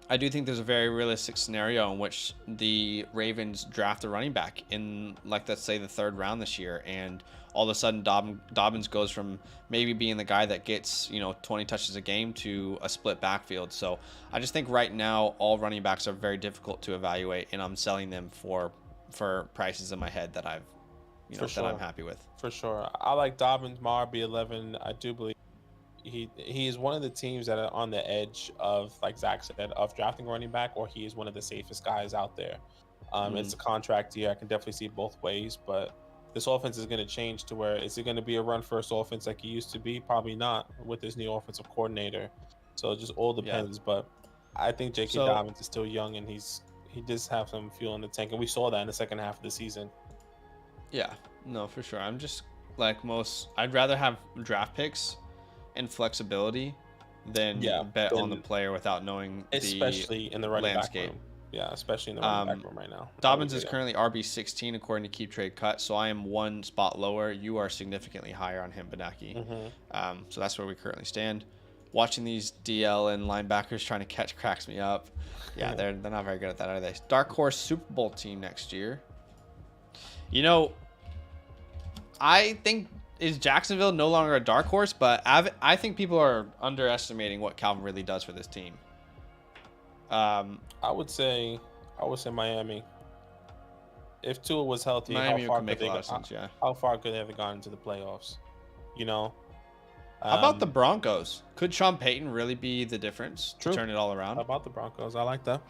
I do think there's a very realistic scenario in which the Ravens draft a running back in, like, let's say the 3rd round this year, and all of a sudden Dobbins goes from maybe being the guy that gets 20 touches a game to a split backfield. So I just think right now all running backs are very difficult to evaluate, and I'm selling them for prices in my head that I've that I'm happy with. For sure, I like Dobbins. My RB11, I do believe he is one of the teams that are on the edge of, like Zach said, of drafting running back, or he is one of the safest guys out there. It's a contract year. I can definitely see both ways, but this offense is going to change to where is it going to be a run-first offense like it used to be? Probably not with this new offensive coordinator. So it just all depends. Yeah. But I think J.K. Dobbins is still young, and he does have some fuel in the tank, and we saw that in the second half of the season. Yeah, no, for sure. I'm just like I'd rather have draft picks and flexibility than bet on the player without knowing especially in the running landscape. Back room. Yeah, especially in the running back room right now. Dobbins is currently RB16 according to Keep Trade Cut, so I am one spot lower. You are significantly higher on him, Badake. So that's where we currently stand. Watching these DL and linebackers trying to catch cracks me up. Yeah, they're not very good at that, are they? Dark horse Super Bowl team next year. I think is Jacksonville no longer a dark horse, but I think people are underestimating what Calvin Ridley does for this team. I would say Miami. If Tua was healthy, Miami how far could make a lot of sense. Yeah. How far could they have gone into the playoffs? How about the Broncos? Could Sean Payton really be the difference to turn it all around? How about the Broncos? I like that.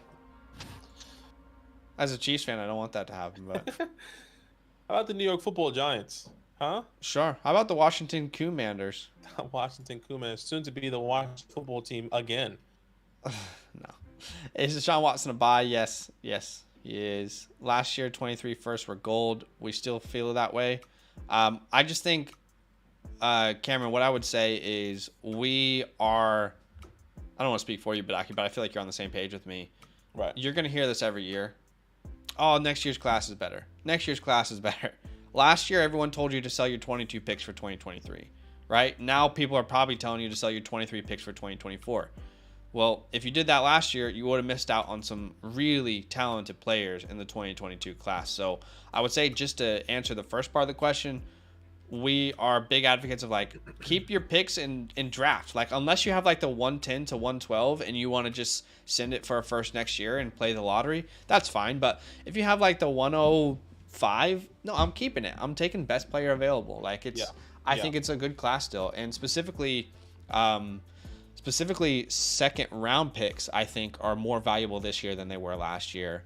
As a Chiefs fan, I don't want that to happen. But how about the New York Football Giants? Huh? Sure. How about the Washington Commanders? Washington Commanders, soon to be the Washington football team again. No. Is Deshaun Watson a buy? Yes, he is. Last year, 23 firsts were gold. We still feel that way. I just think, Cameron, what I would say is we are, I don't want to speak for you, Badake, but I feel like you're on the same page with me. Right. You're going to hear this every year. Oh, next year's class is better. Next year's class is better. Last year, everyone told you to sell your 22 picks for 2023, right? Now people are probably telling you to sell your 23 picks for 2024. Well, if you did that last year, you would have missed out on some really talented players in the 2022 class. So I would say, just to answer the first part of the question, we are big advocates of like, keep your picks in draft. Like, unless you have like the 110 to 112 and you want to just send it for a first next year and play the lottery, that's fine. But if you have like the 105, no, I'm keeping it. I'm taking best player available. Like, it's, I think it's a good class still. And specifically second round picks, I think, are more valuable this year than they were last year.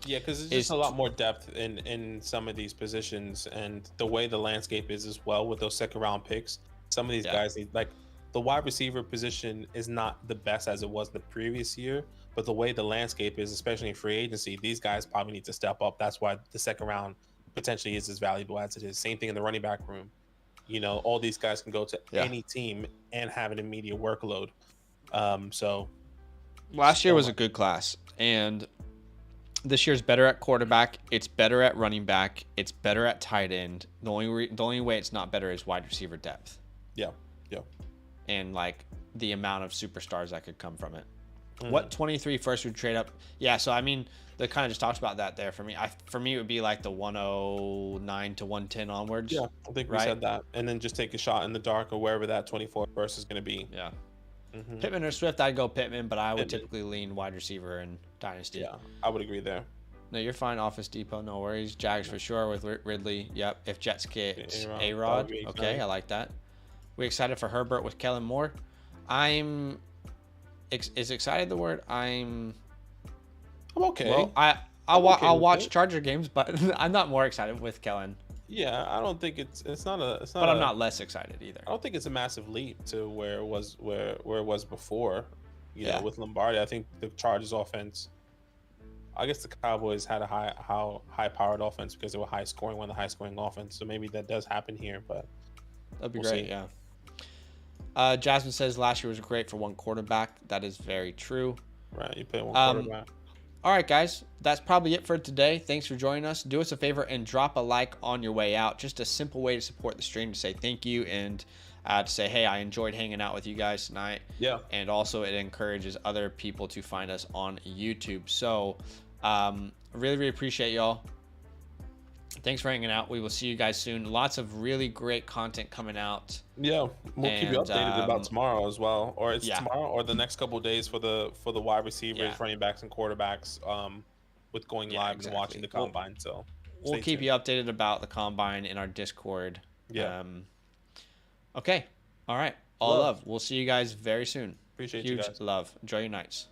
Yeah, because there's just a lot more depth in some of these positions, and the way the landscape is as well with those second round picks. Some of these guys need, like, the wide receiver position is not the best as it was the previous year, but the way the landscape is, especially in free agency, these guys probably need to step up. That's why the second round potentially is as valuable as it is. Same thing in the running back room. You know, all these guys can go to any team and have an immediate workload. So last year was a good class, and this year's better at quarterback. It's better at running back. It's better at tight end. The only way it's not better is wide receiver depth. Yeah. And like the amount of superstars that could come from it. What 23 first would trade up? Yeah, so I mean, they kind of just talked about that there for me. For me, it would be like the 109 to 110 onwards. Yeah, I think we said that. And then just take a shot in the dark or wherever that 24 first is going to be. Yeah. Pittman or Swift, I'd go Pittman, but I would typically lean wide receiver in Dynasty. Yeah, I would agree there. No, you're fine. Office Depot, no worries. Jags for sure with Ridley. Yep. If Jets get A-Rod, okay, I like that. We excited for Herbert with Kellen Moore. Is excited the word? I'm okay. Well, I'll watch Charger games, but I'm not more excited with Kellen. Yeah, I don't think it's not. But I'm not less excited either. I don't think it's a massive leap to where it was before. You know, with Lombardi, I think the Chargers offense. I guess the Cowboys had a high-powered offense because they were high-scoring, one of the high-scoring offense. So maybe that does happen here, but that'd be great. See. Yeah. Jasmine says last year was great for one quarterback. That is very true. Right, you put one quarterback. All right, guys, that's probably it for today. Thanks for joining us. Do us a favor and drop a like on your way out. Just a simple way to support the stream, to say thank you and to say, hey, I enjoyed hanging out with you guys tonight. Yeah. And also it encourages other people to find us on YouTube. So really, really appreciate y'all. Thanks for hanging out. We will see you guys soon. Lots of really great content coming out. Yeah, we'll keep you updated about tomorrow as well, or it's tomorrow or the next couple of days for the wide receivers, running backs, and quarterbacks. With going live and watching the combine. So we'll keep you updated about the combine in our Discord. Yeah. Okay. All right. All love. We'll see you guys very soon. Appreciate you guys. Huge love. Enjoy your nights.